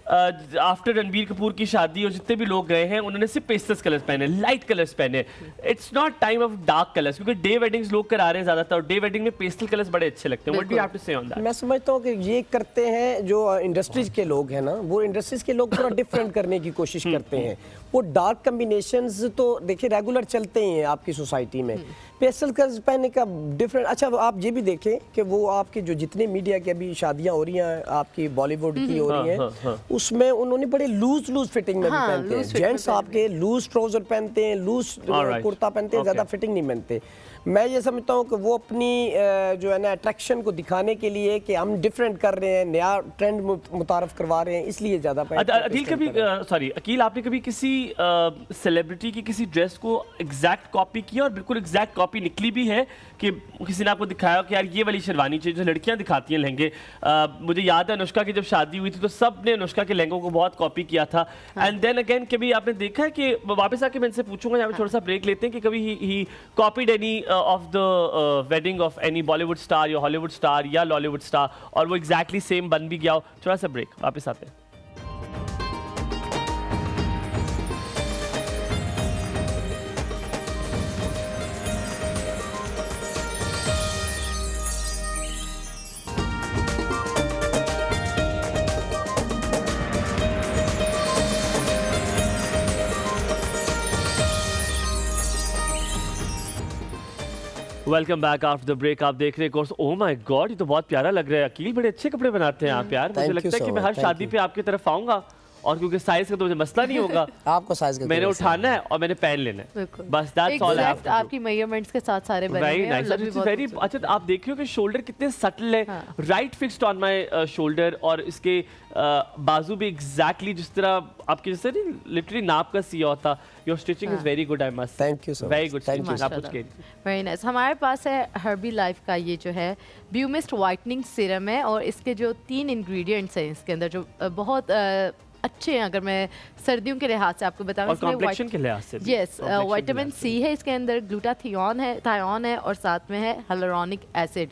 आफ्टर रणबीर कपूर की शादी और जितने भी लोग गए हैं उन्होंने सिर्फ पेस्टल कलर्स पहने, लाइट कलर्स पहने। It's not time of dark colours, क्योंकि डे वेडिंग्स लोग करा रहे हैं ज्यादातर और डे वेडिंग में पेस्टल कलर्स बड़े अच्छे लगते हैं। What do you have to say on that? मैं समझता हूँ कि ये करते हैं जो इंडस्ट्रीज के लोग हैं ना, वो इंडस्ट्रीज के लोग थोड़ा डिफरेंट करने की कोशिश करते हैं। वो डार्क कम्बिनेशंस तो देखिए रेगुलर चलते ही हैं आपकी सोसाइटी में। पेस्टल कलर्स पहनने का डिफरेंट। अच्छा, आप ये भी देखें कि वो आपके जो जितने मीडिया की अभी शादियां हो रही हैं, आपकी बॉलीवुड की हो रही हैं, उसमें उन्होंने बड़े लूज फिटिंग में भी पहनते हैं। जेंट्स आपके लूज ट्राउजर पहनते हैं, लूज कुर्ता पहनते हैं, ज्यादा फिटिंग नहीं पहनते। मैं ये समझता हूँ कि वो अपनी जो है ना अट्रैक्शन को दिखाने के लिए कि हम डिफरेंट कर रहे हैं, नया ट्रेंड मुतारफ करवा रहे हैं, इसलिए ज्यादा अकील कभी सॉरी अकील, आपने कभी किसी सेलिब्रिटी की किसी ड्रेस को एग्जैक्ट कॉपी किया और बिल्कुल एग्जैक्ट कॉपी निकली भी है कि किसी ने आपको दिखाया कि यार ये वाली शेरवानी चाहिए जो लड़कियां दिखाती हैं लहंगे? मुझे याद है अनुष्का की जब शादी हुई थी तो सब ने अनुष्का के लहंगों को बहुत कॉपी किया था। एंड देन अगेन कभी आपने देखा है कि वापस आके मैं इनसे पूछूंगा, यहाँ पे थोड़ा सा ब्रेक लेते हैं, कि कभी ही copied any of the wedding of any Bollywood star या हॉलीवुड स्टार या लॉलीवुड स्टार और वो एग्जैक्टली सेम बन भी गया हो? थोड़ा सा ब्रेक, वापस आते हैं। Welcome back after the break. आप देख रहे हैं कोर्स। ओह माय गॉड, ये तो बहुत प्यारा लग रहा है। अकील बड़े अच्छे कपड़े बनाते हैं आप यार। मुझे लगता है कि मैं हर शादी पे आपकी तरफ आऊंगा, और क्योंकि साइज का तो मुझे मसला नहीं होगा। आपको साइज का मैंने उठाना है और मैंने पहन लेना है, बस दैट्स ऑल। आपकी मेजरमेंट्स के साथ सारे बने हैं। वेरी नाइस, वेरी अच्छा। तो आप देख रहे हो कि शोल्डर कितने सटल है, right fixed on my shoulder, और इसके बाजू भी एग्जैक्टली जिस तरह आपके जैसे लिटरली नाप का सिया होता। Your stitching is very good, I must. Thank you so much, very good. Thank you. आप कुछ कह रही थी। Very nice. हमारे पास है हर्बी लाइफ का ये जो है ब्यूमिस्ट वाइटनिंग सीरम है, और इसके जो 3 इंग्रेडिएंट्स हैं इसके अंदर जो बहुत अच्छे हैं। अगर मैं सर्दियों के लिहाज से आपको बताऊं, और कॉम्प्लेक्शन के लिहाज से यस, विटामिन सी है इसके अंदर, ग्लूटाथियोन है, थायोन है, और साथ में है हाइलुरोनिक एसिड।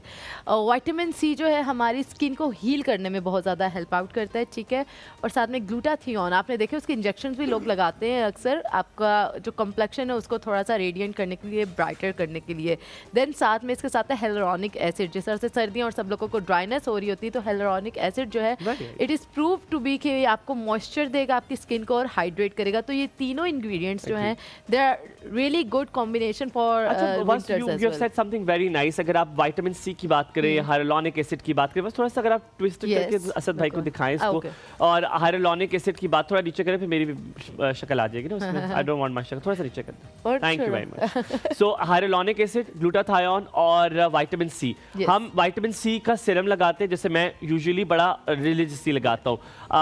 विटामिन सी जो है हमारी स्किन को हील करने में बहुत ज़्यादा हेल्प आउट करता है, ठीक है। और साथ में ग्लूटाथियोन, आपने देखे उसके इंजेक्शंस भी लोग लगाते हैं अक्सर, आपका जो कम्प्लेक्शन है उसको थोड़ा सा रेडिएंट करने के लिए, ब्राइटर करने के लिए। देन साथ में इसके साथ है हाइलुरोनिक एसिड। जिस तरह से सर्दियाँ और सब लोगों को ड्राइनेस हो रही होती है, तो हाइलुरोनिक एसिड जो है it is prove to be कि आपको मॉइस्चर देगा आपकी स्किन को और हाइड्रेट करेगा। तो ये तीनों इंग्रेडिएंट्स जो हैं they are really good combination for winters as well. You have said something very nice. अगर आप विटामिन सी की बात करें, हाइलुरोनिक एसिड की बात करें, बस थोड़ा सा अगर आप ट्विस्ट करके असद भाई को दिखाएं इसको, और हाइलुरोनिक एसिड की बात थोड़ा नीचे करें, फिर मेरी भी शक्ल आ जाएगी ना उसमें। आई डोंट वांट माय शक्ल, थोड़ा सा नीचे कर दें। Thank you very much. So hyaluronic acid, glutathione और विटामिन सी। हम विटामिन सी का सीरम लगाते हैं, जैसे मैं यूजुअली बड़ा रिलीजियसली लगाता हूँ।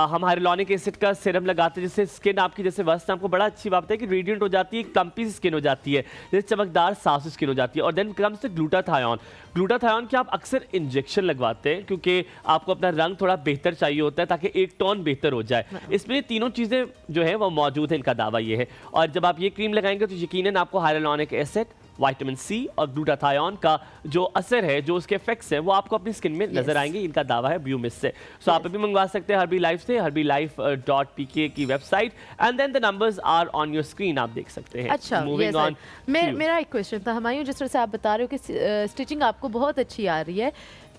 हम हाइलुरोनिक एसिड का सीरम लगाते हैं, जिससे स्किन आपकी जैसे वस्त आपको बड़ा अच्छी बात है कि रेडिएंट हो जाती है, प्लम्पी स्किन हो जाती है, जैसे चमकदार साफ स्किन हो जाती है। और then comes the glutathione. Glutathione के आप अक्सर इंजेक्शन लगवाते हैं क्योंकि आपको अपना रंग थोड़ा बेहतर चाहिए होता है, ताकि एक टोन बेहतर हो जाए। इसमें तीनों चीज़ें जो है वो मौजूद है, इनका दावा ये है। और जब आप ये क्रीम लगाएंगे तो यकीनन आपको हाइलुरोनिक एसिड, विटामिन सी और ग्लूटाथियोन का जो असर है, जो उसके इफेक्ट्स हैं, वो आपको अपनी स्किन में नजर आएंगे। इनका दावा है ब्यूमिस्ट से। सो आप अभी मंगवा सकते हैं हर्बी लाइफ से, herbylife.pk की website, and then the numbers are on your screen, आप देख सकते हैं। अच्छा, मूविंग ऑन। मेरा एक क्वेश्चन था हमायूं, जिस तरह से आप बता रहे हो कि स्टिचिंग आपको बहुत अच्छी आ रही है,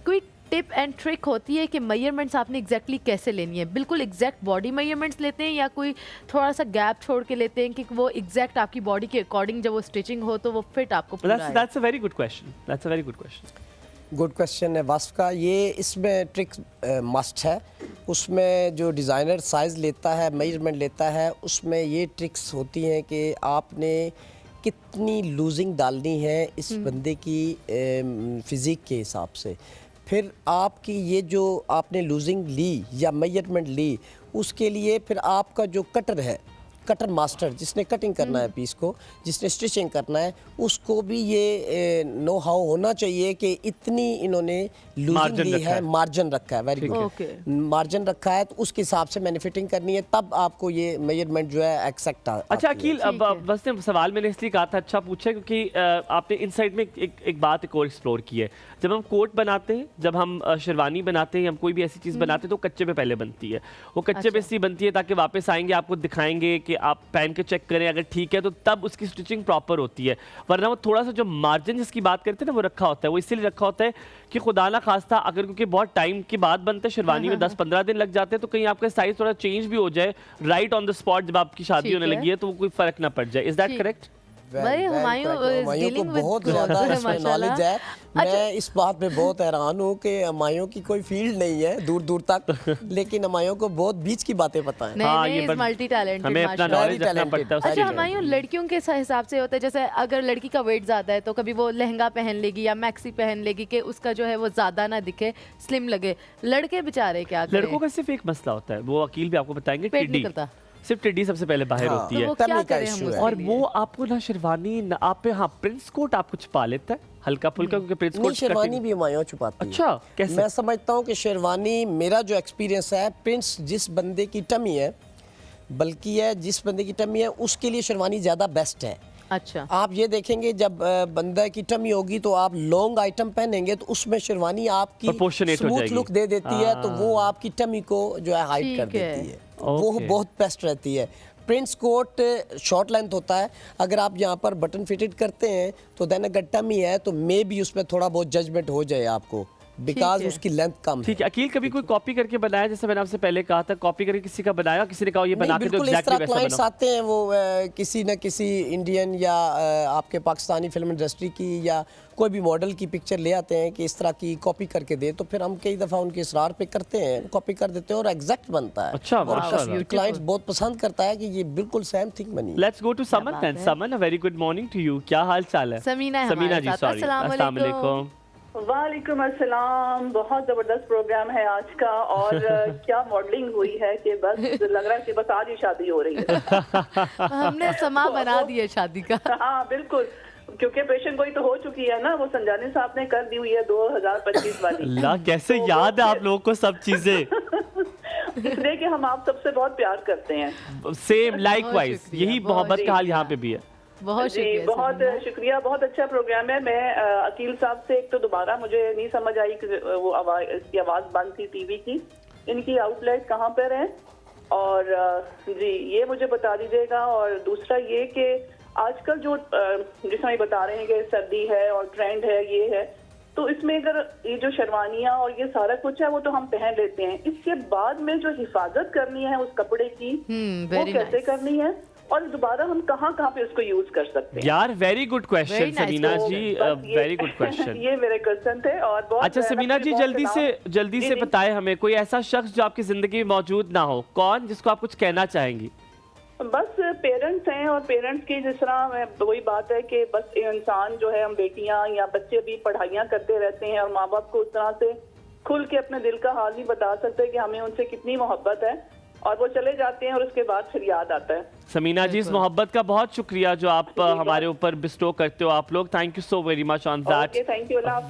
कोई टिप एंड ट्रिक होती है कि मेजरमेंट्स आपने एग्जैक्टली कैसे लेनी है? बिल्कुल एग्जैक्ट बॉडी मेजरमेंट्स लेते हैं, या कोई थोड़ा सा गैप छोड़ के लेते हैं कि वो एग्जैक्ट आपकी बॉडी के अकॉर्डिंग जब वो स्टिचिंग हो तो वो फिट आपको पूरा आए? That's a very good question. That's a very good question. Good question है वास्फ का। ये इसमें ट्रिक मस्ट है। उसमें जो डिज़ाइनर साइज़ लेता है, मेजरमेंट लेता है, उसमें ये ट्रिक्स होती हैं कि आपने कितनी लूजिंग डालनी है इस बंदे की फिज़िक के हिसाब से। फिर आपकी ये जो आपने लूजिंग ली या मेजरमेंट ली, उसके लिए फिर आपका जो कटर है, कटर मास्टर, जिसने कटिंग करना है पीस को, जिसने स्टिचिंग करना है, उसको भी ये नो हाउ होना चाहिए कि इतनी इन्होंने लूजिंग ली है, मार्जिन रखा है। वेरी गुड, मार्जिन रखा है, तो उसके हिसाब से मैंने फिटिंग करनी है, तब आपको ये मेजरमेंट जो है एक्सेक्ट अच्छा अकील, अब बस सवाल मैंने इसलिए कहा था अच्छा पूछा क्योंकि आपने इनसाइड में एक बात एक और एक्सप्लोर की है। जब हम कोट बनाते हैं, जब हम शेरवानी बनाते हैं, हम कोई भी ऐसी चीज़ बनाते हैं तो कच्चे पे पहले बनती है। वो कच्चे पे इसलिए बनती है ताकि वापस आएंगे आपको दिखाएंगे कि आप पहन के चेक करें, अगर ठीक है तो तब उसकी स्टिचिंग प्रॉपर होती है। वरना वो थोड़ा सा जो मार्जिन जिसकी बात करते हैं ना, वो रखा होता है। वो इसीलिए रखा होता है कि खुदा ना खास्ता अगर क्योंकि बहुत टाइम के बाद बनते हैं, शेरवानी में 10-15 दिन लग जाते हैं, तो कहीं आपका साइज थोड़ा चेंज भी हो जाए राइट ऑन द स्पॉट जब आपकी शादी होने लगी है, तो वो कोई फर्क ना पड़ जाए। Is that correct? हमायों को बहुत ज़्यादा इसमें नॉलेज है। मैं इस बात पे बहुत हैरान हूँ कि हमायों की कोई फील्ड नहीं है दूर दूर तक, लेकिन हमायों को बहुत बीच की बातें पता है। नहीं, मल्टी टैलेंटेड, हमें अपना नॉलेज रखना पड़ता है। अच्छा हमायों, लड़कियों के हिसाब से होता है, जैसे अगर लड़की का वेट ज़्यादा है तो कभी वो लहंगा पहन लेगी या मैक्सी पहन लेगी कि उसका जो है वो ज़्यादा ना दिखे, स्लिम लगे। लड़के बेचारे क्या करें? लड़कों का सिर्फ एक मसला होता है, वो अकील भी आपको बताएंगे, टिड्डी। सिर्फ टिड्डी सबसे पहले बाहर होती है, और वो आपको ना शेरवानी ना आप पे, हाँ प्रिंस कोट आपको छुपा लेता है हल्का फुल्का, क्योंकि प्रिंस कोट शेरवानी भी हमायों छुपाती है। अच्छा, कैसे? मैं समझता हूँ कि शेरवानी, मेरा जो एक्सपीरियंस है, प्रिंस जिस बंदे की टमी है, बल्कि है जिस बंदे की टमी है, उसके लिए शेरवानी ज़्यादा बेस्ट है। अच्छा, आप ये देखेंगे जब बंदा की टमी होगी तो आप लॉन्ग आइटम पहनेंगे तो उसमें शेरवानी आपकी स्मूथ लुक दे देती है, तो वो आपकी टमी को जो है हाइड कर देती है। वो बहुत बेस्ट रहती है। प्रिंस कोट शॉर्ट लेंथ होता है, अगर आप यहाँ पर बटन फिटेड करते हैं तो देन अगर टमी है तो मे भी उसमें थोड़ा बहुत जजमेंट हो जाए आपको बिकॉज उसकी लेंथ कम है। ठीक है। अकील, कभी कोई कॉपी करके बनाया, जैसे मैंने आपसे पहले कहा था, कॉपी करके किसी का बनाया, किसी ने कहा ये बना के दो, एग्जैक्टली वैसा क्लाइंट्स बनाओ? आते हैं वो किसी न किसी इंडियन या आपके पाकिस्तानी फिल्म इंडस्ट्री की या कोई भी मॉडल की पिक्चर ले आते हैं कि इस तरह की कॉपी करके दे, तो फिर हम कई दफ़ा उनके इसरार पे करते हैं, कॉपी कर देते हैं और एग्जैक्ट बनता है। अच्छा, और क्लाइंट्स बहुत पसंद करता है कि ये बिल्कुल सेम थिंग बनी। Let's go to Saman then. Saman, a very good morning to you. क्या हाल चाल है? समीना जी, सॉरी, अस्सलाम वालेकुम। वालेकुम अस्सलाम। बहुत जबरदस्त प्रोग्राम है आज का, और क्या मॉडलिंग हुई है कि बस लग रहा है कि बस आज ही शादी हो रही है। हमने समा बना दिया शादी का। हाँ बिल्कुल, क्योंकि पेशेंट गोई तो हो चुकी है ना, वो संजानी साहब ने कर दी हुई है 2025 वाली। अल्लाह, कैसे याद है आप लोगों को सब चीजें। इसलिए कि हम आप सबसे बहुत प्यार करते हैं। सेम, लाइकवाइज, यही मोहब्बत का हाल यहाँ पे भी है। बहुत जी, बहुत शुक्रिया। बहुत अच्छा प्रोग्राम है। मैं अकील साहब से एक तो दोबारा मुझे नहीं समझ आई कि वो इसकी आवाज बंद थी टीवी की, इनकी आउटलेट कहाँ पर है, और जी ये मुझे बता दीजिएगा। और दूसरा ये कि आजकल जो जिसमें ये बता रहे हैं कि सर्दी है और ट्रेंड है, ये है, तो इसमें अगर ये जो शेरवानियाँ और ये सारा कुछ है वो तो हम पहन लेते हैं, इसके बाद में जो हिफाजत करनी है उस कपड़े की वो कैसे करनी है, और दोबारा हम कहाँ पे उसको यूज कर सकते हैं? यार वेरी गुड क्वेश्चन समीना जी, वेरी गुड क्वेश्चन। ये मेरे क्वेश्चन थे। और बहुत अच्छा समीना जी, जल्दी से बताएं हमें, कोई ऐसा शख्स जो आपकी जिंदगी में मौजूद ना हो, कौन, जिसको आप कुछ कहना चाहेंगी? बस पेरेंट्स हैं, और पेरेंट्स की जिस तरह वही बात है कि बस इंसान जो है, हम बेटियां या बच्चे भी पढ़ाइयाँ करते रहते हैं, और माँ बाप को उस तरह से खुल के अपने दिल का हाल नहीं बता सकते कि हमें उनसे कितनी मोहब्बत है, और वो चले जाते हैं और उसके बाद फिर याद आता है। समीना जी, इस मोहब्बत का बहुत शुक्रिया जो आप हमारे ऊपर बिस्टो करते हो आप लोग। Thank you so very much on that.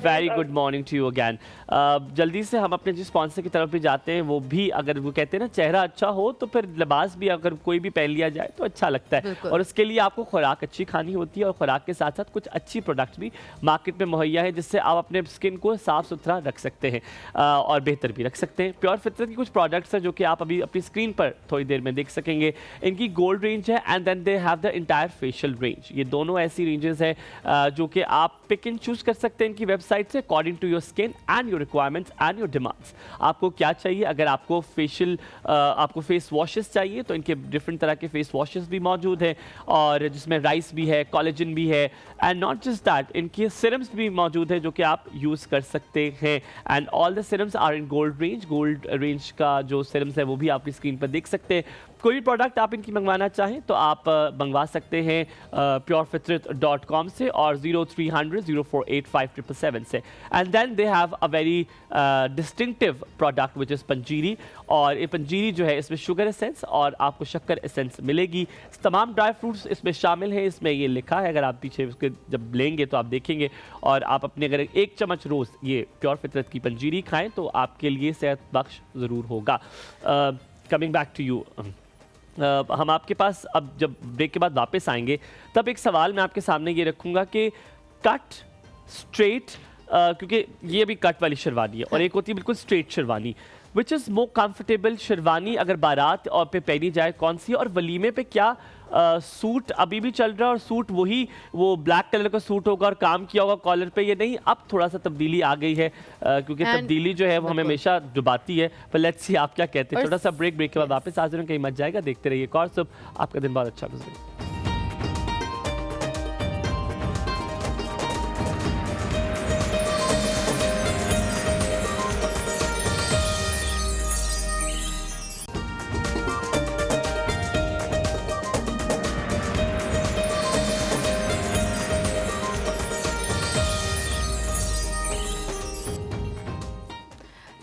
Very good morning to you again. जल्दी से हम अपने जिस स्पॉन्सर की तरफ भी जाते हैं, वो भी अगर वो कहते हैं ना चेहरा अच्छा हो तो फिर लिबास भी अगर कोई भी पहन लिया जाए तो अच्छा लगता है, और उसके लिए आपको खुराक अच्छी खानी होती है, और खुराक के साथ साथ कुछ अच्छी प्रोडक्ट्स भी मार्केट में मुहैया है जिससे आप अपने स्किन को साफ सुथरा रख सकते हैं और बेहतर भी रख सकते हैं। प्योर फितरत की कुछ प्रोडक्ट्स हैं जो कि आप अभी अपनी स्क्रीन पर थोड़ी देर में देख सकेंगे। इनकी गोल्ड रेंज है and then they have the entire facial range. ये दोनों ऐसी रेंजेस हैं जो कि आप पिक एंड चूज कर सकते हैं इनकी वेबसाइट से according to your skin and your requirements and your demands. आपको क्या चाहिए, अगर आपको आपको फेस वॉशेस चाहिए तो इनके डिफरेंट तरह के फेस वॉशेस भी मौजूद हैं, और जिसमें राइस भी है, कोलेजन भी है, एंड नॉट जस्ट दैट, इनके सिरम्स भी मौजूद है जो कि आप यूज़ कर सकते हैं। And all the serums are in gold range. Gold range का जो सिरम्स है वो भी आप स्क्रीन पर देख सकते हैं। कोई भी प्रोडक्ट आप इनकी मंगवाना चाहें तो आप मंगवा सकते हैं purefitrat.com से और 0300-048-5777 से। And then they have a very distinctive product which is panjiri, और ये पंजीरी जो है इसमें शुगर एसेंस और आपको शक्कर एसेंस मिलेगी। तमाम ड्राई फ्रूट्स इसमें शामिल हैं, इसमें ये लिखा है, अगर आप पीछे उसके जब लेंगे तो आप देखेंगे, और आप अपने अगर 1 चम्मच रोज़ ये प्योर फितरत की पंजीरी खाएँ तो आपके लिए सेहत बख्श ज़रूर होगा। कमिंग बैक टू यू, हम आपके पास अब जब ब्रेक के बाद वापस आएंगे तब एक सवाल मैं आपके सामने ये रखूँगा कि कट, स्ट्रेट, क्योंकि ये भी कट वाली शेरवानी है और एक होती है बिल्कुल straight sherwani, which is more comfortable sherwani अगर बारात और पे पहनी जाए कौन सी, और वलीमे पे क्या सूट अभी भी चल रहा है, और सूट वो ब्लैक कलर का सूट होगा और काम किया होगा कॉलर पे, ये नहीं, अब थोड़ा सा तब्दीली आ गई है, क्योंकि तब्दीली जो है वो हमें हमेशा डुबाती है। पर लेट्स सी आप क्या कहते हैं। छोटा सा ब्रेक के बाद वापस आ जाए, कहीं मत जाएगा, देखते रहिए और सब आपका दिन बहुत अच्छा गुजरे।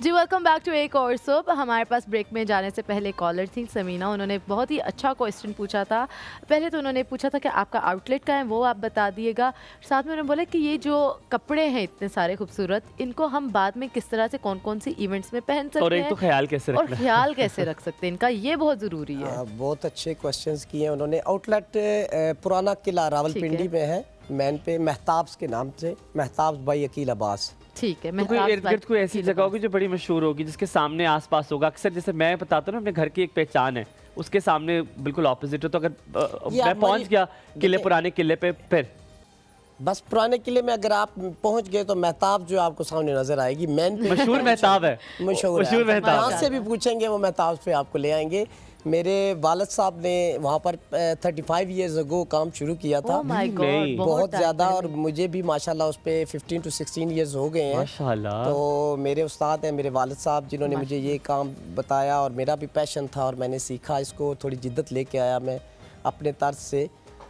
जी वेलकम बैक टू एक और सोप। हमारे पास ब्रेक में जाने से पहले कॉलर थी समीना, उन्होंने बहुत ही अच्छा क्वेश्चन पूछा था। पहले तो उन्होंने पूछा था कि आपका आउटलेट कहाँ है, वो आप बता दिएगा। साथ में उन्होंने बोला कि ये जो कपड़े हैं इतने सारे खूबसूरत, इनको हम बाद में किस तरह से कौन कौन सी इवेंट्स में पहन सकते हैं, तो ख्याल कैसे और ख्याल कैसे रख सकते हैं इनका, ये बहुत ज़रूरी है। बहुत अच्छे क्वेश्चन किए हैं उन्होंने। आउटलेट पुराना किला रावलपिंडी में है, मैन पे महताब्स के नाम से, महताब्स बाई अकील अब्बास। ठीक है, तो कोई इर्द गिर्द कोई ऐसी जगह होगी जो बड़ी मशहूर होगी, जिसके सामने आसपास होगा। अक्सर जैसे मैं बताता हूँ ना, अपने घर की एक पहचान है, उसके सामने बिल्कुल ऑपोजिट हो, तो अगर मैं पहुंच गया किले, पुराने किले पे, फिर बस पुराने किले में अगर आप पहुंच गए तो महताब जो आपको सामने नजर आएगी, मेन मशहूर महताब है, मशहूर महताब। जहाँ से भी पूछेंगे वो महताब पे आपको ले आएंगे। मेरे वालिद साहब ने वहाँ पर 35 इयर्स अगो काम शुरू किया था। Oh my God, बहुत time ज़्यादा, पहले। और मुझे भी माशाल्लाह उस पे 15 to 16 इयर्स हो गए हैं। माशाल्लाह। तो मेरे उस्ताद हैं मेरे वालिद साहब, जिन्होंने मुझे ये काम बताया, और मेरा भी पैशन था और मैंने सीखा इसको, थोड़ी जिद्दत लेके आया मैं अपने तर्ज से।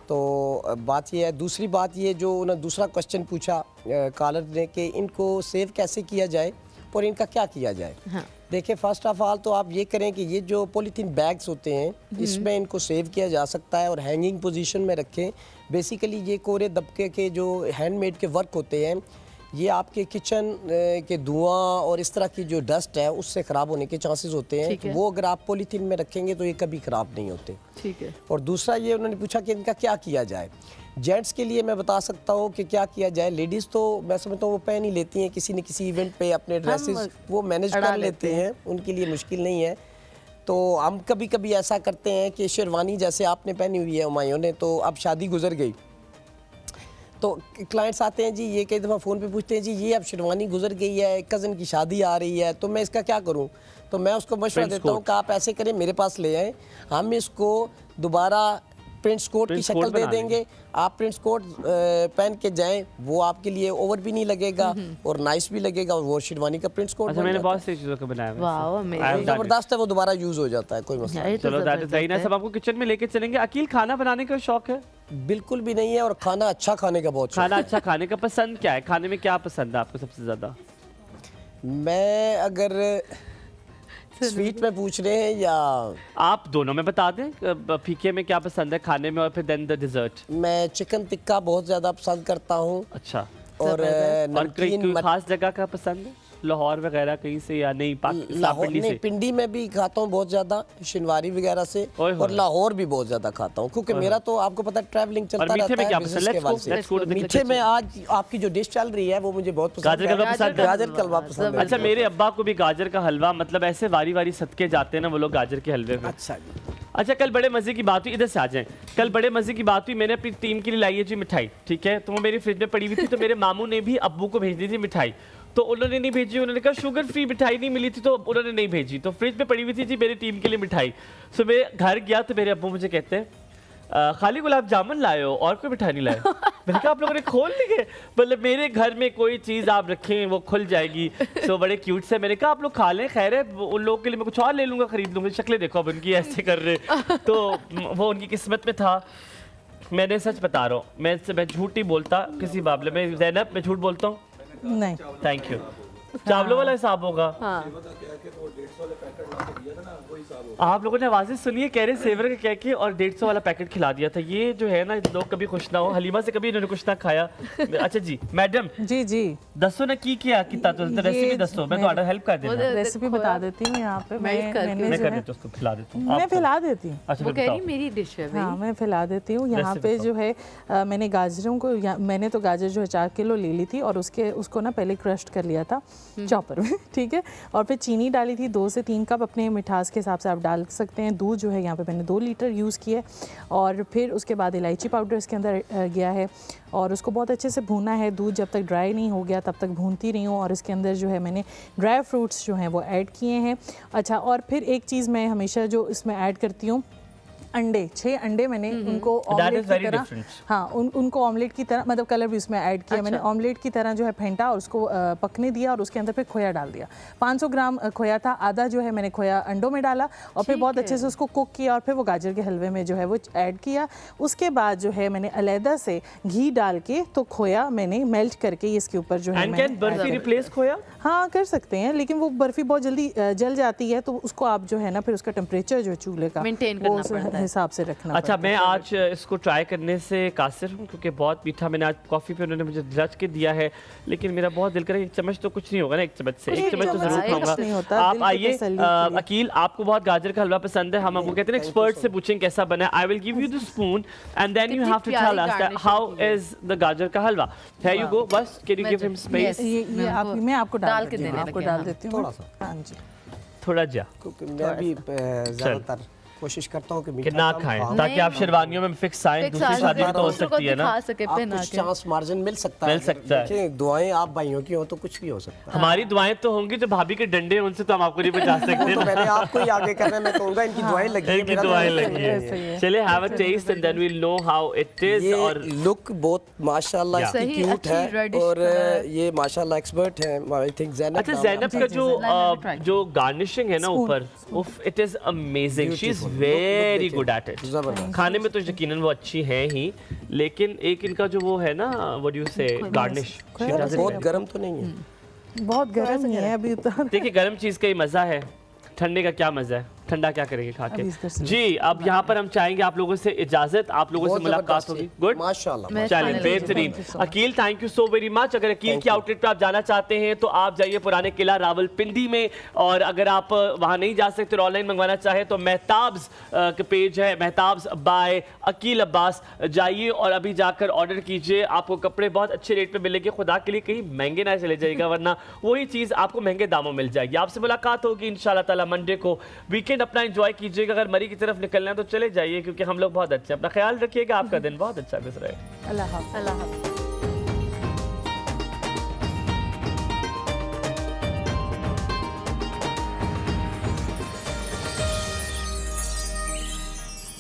तो बात ये है, दूसरी बात ये जो उन्होंने दूसरा क्वेश्चन पूछा कॉलर ने कि इनको सेव कैसे किया जाए और इनका क्या किया जाए। हाँ। देखिए, फर्स्ट ऑफ ऑल तो आप ये करें कि ये जो पॉलीथीन बैग्स होते हैं इसमें इनको सेव किया जा सकता है और हैंगिंग पोजीशन में रखें। बेसिकली ये कोरे दबके के जो हैंडमेड के वर्क होते हैं, ये आपके किचन के धुआं और इस तरह की जो डस्ट है उससे ख़राब होने के चांसेस होते ठीक है। हैं। वो अगर आप पॉलीथीन में रखेंगे तो ये कभी ख़राब नहीं होते। ठीक है। और दूसरा ये उन्होंने पूछा कि इनका क्या किया जाए। जेंट्स के लिए मैं बता सकता हूँ कि क्या किया जाए। लेडीज़ तो मैं समझता हूँ वो पहन ही लेती हैं किसी न किसी इवेंट पे अपने ड्रेसेस, वो मैनेज अड़ा कर लेते हैं, उनके लिए मुश्किल नहीं है। तो हम कभी कभी ऐसा करते हैं कि शेरवानी जैसे आपने पहनी हुई है हुमायूं ने, तो अब शादी गुजर गई तो क्लाइंट्स आते हैं जी, ये कई दफ़ा फ़ोन पे पूछते हैं जी ये अब शेरवानी गुजर गई है, कज़न की शादी आ रही है, तो मैं इसका क्या करूं। तो मैं उसको मशवरा देता हूं कि आप ऐसे करें, मेरे पास ले आएँ, हम इसको दोबारा प्रिंस कोट की शक्ल दे देंगे, आप प्रिंस कोट पहन के जाएं, वो आपके लिए ओवर भी नहीं लगेगा और नाइस भी लगेगा, और वो शेरवानी का प्रिंस कोट अच्छा, मैंने बहुत सी चीज़ों को बनाया है। Wow, amazing. ज़बरदस्त है, वो दोबारा यूज़ हो जाता है, कोई मसला नहीं। चलो, दैट इज वेरी नाइस। अब आपको किचन में लेके चलेंगे। अकील, खाना बनाने का शौक है? बिल्कुल भी नहीं है, और खाना अच्छा खाने का बहुत शौक खाना अच्छा खाने का पसंद क्या है? खाने में क्या पसंद है आपको सबसे ज्यादा? मैं अगर स्वीट में पूछ रहे हैं या आप दोनों में बता दें, फीके में क्या पसंद है खाने में, और फिर देन द डिजर्ट। मैं चिकन टिक्का बहुत ज़्यादा पसंद करता हूँ। अच्छा, और और कोई नमकीन खास जगह का पसंद है, लाहौर वगैरह कहीं से या नहीं? लाहौर पिंडी नहीं, से? पिंडी में भी खाता हूँ बहुत ज़्यादा, शिनवारी वगैरह से, ओए होए। और लाहौर भी बहुत ज़्यादा खाता हूँ, क्योंकि मेरा तो आपको पता है ट्रैवलिंग और चलता मीठे रहता में क्या है पसंद? बिजनेस के हवाले से। लेट्स गो टू द मीठे में आज आपकी जो डिश चल रही है वो मुझे बहुत पसंद गाजर का हलवा पसंद है? गाजर का हलवा पसंद है। अच्छा, मेरे अब्बा को भी गाजर का हलवा, मतलब ऐसे वारी वारी सदके जाते हैं ना वो लोग गाजर के हलवे में। अच्छा जी। अच्छा, कल बड़े मजे की बात हुई, इधर से आ जाएं। कल बड़े मजे की बात हुई, मैंने अपनी टीम के लिए लाई है जी मिठाई, ठीक है, तो वो मेरी फ्रिज में पड़ी हुई थी, तो मेरे मामू ने भी अब्बू को भेज दी थी मिठाई, तो उन्होंने नहीं भेजी, उन्होंने कहा शुगर फ्री मिठाई नहीं मिली थी तो उन्होंने नहीं भेजी, तो फ्रिज में पड़ी हुई थी जी मेरी टीम के लिए मिठाई। सो मैं घर गया तो मेरे अब्बू मुझे कहते हैं खाली गुलाब जामुन लाए हो और कोई मिठाई नहीं लाए। मैंने कहा आप लोगों ने खोल ली है, मतलब मेरे घर में कोई चीज़ आप रखें वो खुल जाएगी। सो बड़े क्यूट से मैंने कहा आप लोग खा लें, खैर है, उन लोगों के लिए मैं कुछ और ले लूँगा, खरीद लूँगा। शक्लें देखो अब उनकी ऐसे कर रहे, तो वो उनकी किस्मत में था। मैंने सच बता रहा हूँ, मैं झूठ नहीं बोलता किसी मामले में। ज़ैनब, मैं झूठ बोलता हूँ? नहीं। Thank you. चावलों वाला हिसाब होगा। हाँ। आप लोगों ने आवाज़ें सुनी है, कह रहे सेवर का कह के और 150 वाला पैकेट खिला दिया था। ये जो है ना, लोग कभी खुश ना हो। हलीमा से कभी इन्होंने कुछ ना खाया। अच्छा जी, मैडम जी जी, दसो ना की किया कितना, तो रेसिपी दसो, मैं तो हेल्प कर देना। रेसिपी बता देती हूँ यहाँ पे। मेल्ट करके। मैंने मैं जो कर है, देता हूँ, उसको खिला देता हूँ। मैं फैला देती हूँ। अच्छा, वो फिर कह रही बताओ। मेरी डिश है हाँ, भाई। मैं फैला देती हूँ। यहाँ रेसिपी पे बताओ। जो है मैंने गाजरों को, मैंने तो गाजर जो है 4 किलो ले ली थी, और उसको ना पहले क्रश कर लिया था चॉपर में, ठीक है, और फिर चीनी डाली थी 2 से 3 कप, अपने मिठास के हिसाब से आप डाल सकते हैं। दूध जो है यहाँ पे मैंने 2 लीटर यूज़ किया, और फिर उसके बाद इलायची पाउडर इसके अंदर गया है, और उसको बहुत अच्छे से भूना है। दूध जब तक ड्राई नहीं हो गया तब तक भूनती रही हूँ, और इसके अंदर जो है मैंने ड्राई फ्रूट्स जो हैं वो ऐड किए हैं। अच्छा, और फिर एक चीज़ मैं हमेशा जो इसमें ऐड करती हूँ, अंडे, 6 अंडे मैंने उनको ऑमलेट की तरह, हाँ उनको ऑमलेट की तरह, मतलब कलर भी उसमें ऐड किया। मैंने ऑमलेट की तरह जो है फेंटा और उसको पकने दिया, और उसके अंदर फिर खोया डाल दिया। 500 ग्राम खोया था, आधा जो है मैंने खोया अंडों में डाला, और फिर बहुत अच्छे से उसको कुक किया, और फिर वो गाजर के हलवे में जो है वो ऐड किया। उसके बाद जो है मैंने अलहदा से घी डाल के, तो खोया मैंने मेल्ट करके इसके ऊपर जो है बर्फी रिप्लेस खोया, हाँ कर सकते हैं, लेकिन वो बर्फी बहुत जल्दी जल जाती है, तो उसको आप जो है ना फिर उसका टेम्परेचर जो चूल्हे का मेंटेन करना पड़ता है, हिसाब से रखना। अच्छा, मैं आज इसको ट्राई करने से कासिर हूँ, क्योंकि बहुत मीठा मैंने आज कॉफ़ी पे उन्होंने मुझे रच के दिया है, लेकिन मेरा बहुत दिल करे, 1 चम्मच तो कुछ नहीं होगा ना, 1 चम्मच से, 1 चम्मच तो जरूर खाऊंगा। आप आइए, अकील आपको बहुत गाजर का हलवा पसंद है, हम आपको कहते हैं एक्सपर्ट से पूछें कैसा बना है। I will give you the spoon and then you have to tell us how is the गाजर का हलवा। हियर यू गो, बस can you give him space? ये आप, मैं आपको डाल के आपको डाल देती हूँ थोड़ा सा, हाँ जी, थोड़ा जा, क्योंकि मैं भी ज़्यादातर कोशिश करता हूँ कि कि मीठा ना कम खाएं खाऊं। ताकि आप शेरवानियों में फिक्स आए, फिक्स दूसरी आ शादी जाए, तो हो दूसरों को सकती है ना। दिखा सके आप पहना कुछ के। चांस मार्जिन मिल सकता है। मिल सकता है। देखिए, दुआएं आप भाइयों की हो तो कुछ भी हो सकता है। हमारी दुआएं तो होंगी, जो भाभी के डंडे हैं उनसे तो हम आपको नहीं बचा सकते। तो मैंने आपको ही आगे करना है, मैं कहूंगा इनकी दुआएं लगी हैं, इनकी मेरा तो दुआएं ऐसे लगी ही है। चलिए have a taste and then we will know how it is. ये और लुक बहुत माशाल्लाह इसकी सही, क्यूट अच्छी है reddish और colour। ये माशाल्लाह एक्सपर्ट है आई थिंक ज़ैनब। अच्छा, नाम ज़ैनब का जो गार्निशिंग है ना Spoon. ऊपर, उफ, it is amazing, she is Beautiful. Very Look good at it. जबरदस्त। खाने में तो यकीनन वो अच्छी है ही, लेकिन एक इनका जो वो है ना, व्हाट डू यू से, गार्निश, बहुत गर्म तो नहीं है। बहुत गर्म ही है अभी तो। देखिए गर्म चीज का ही मजा है, ठंडे का क्या मजा है, ठंडा क्या करेंगे खा के। अभी इस तरह से जी अब यहाँ पर हम चाहेंगे आप लोगों से इजाजत, आप लोगों से बहुत मुलाकात जबरदस्त होगी। है। गुड, माशाल्लाह। मैं चलिए खाने बेहतरीन। Thank you so much. Aqeel thank you so very much. अगर अकील के आउटलेट पे आप जाना चाहते हैं तो आप जाइए पुराने किला रावलपिंडी में, और अगर आप वहाँ नहीं जा सकते और ऑनलाइन मंगवाना चाहे तो मेहताब्स के पेज है, मेहताब्स बाय अकील अब्बास, जाइए और अभी जाकर ऑर्डर कीजिए। आपको कपड़े बहुत अच्छे रेट पे मिलेंगे, खुदा के लिए कहीं महंगे ना चले जाएगा, वरना वही चीज़ आपको महंगे दामों मिल जाएगी। आपसे मुलाकात होगी इंशाल्लाह ताला मंडे को। वीकेंड अपना एंजॉय कीजिएगा, अगर मरी की तरफ निकलना है तो चले जाइए, क्योंकि हम लोग बहुत अच्छे हैं। अपना ख्याल रखिएगा, आपका दिन बहुत अच्छा गुजरे। अल्लाह हाफ़िज़। अल्लाह हाफ़िज़।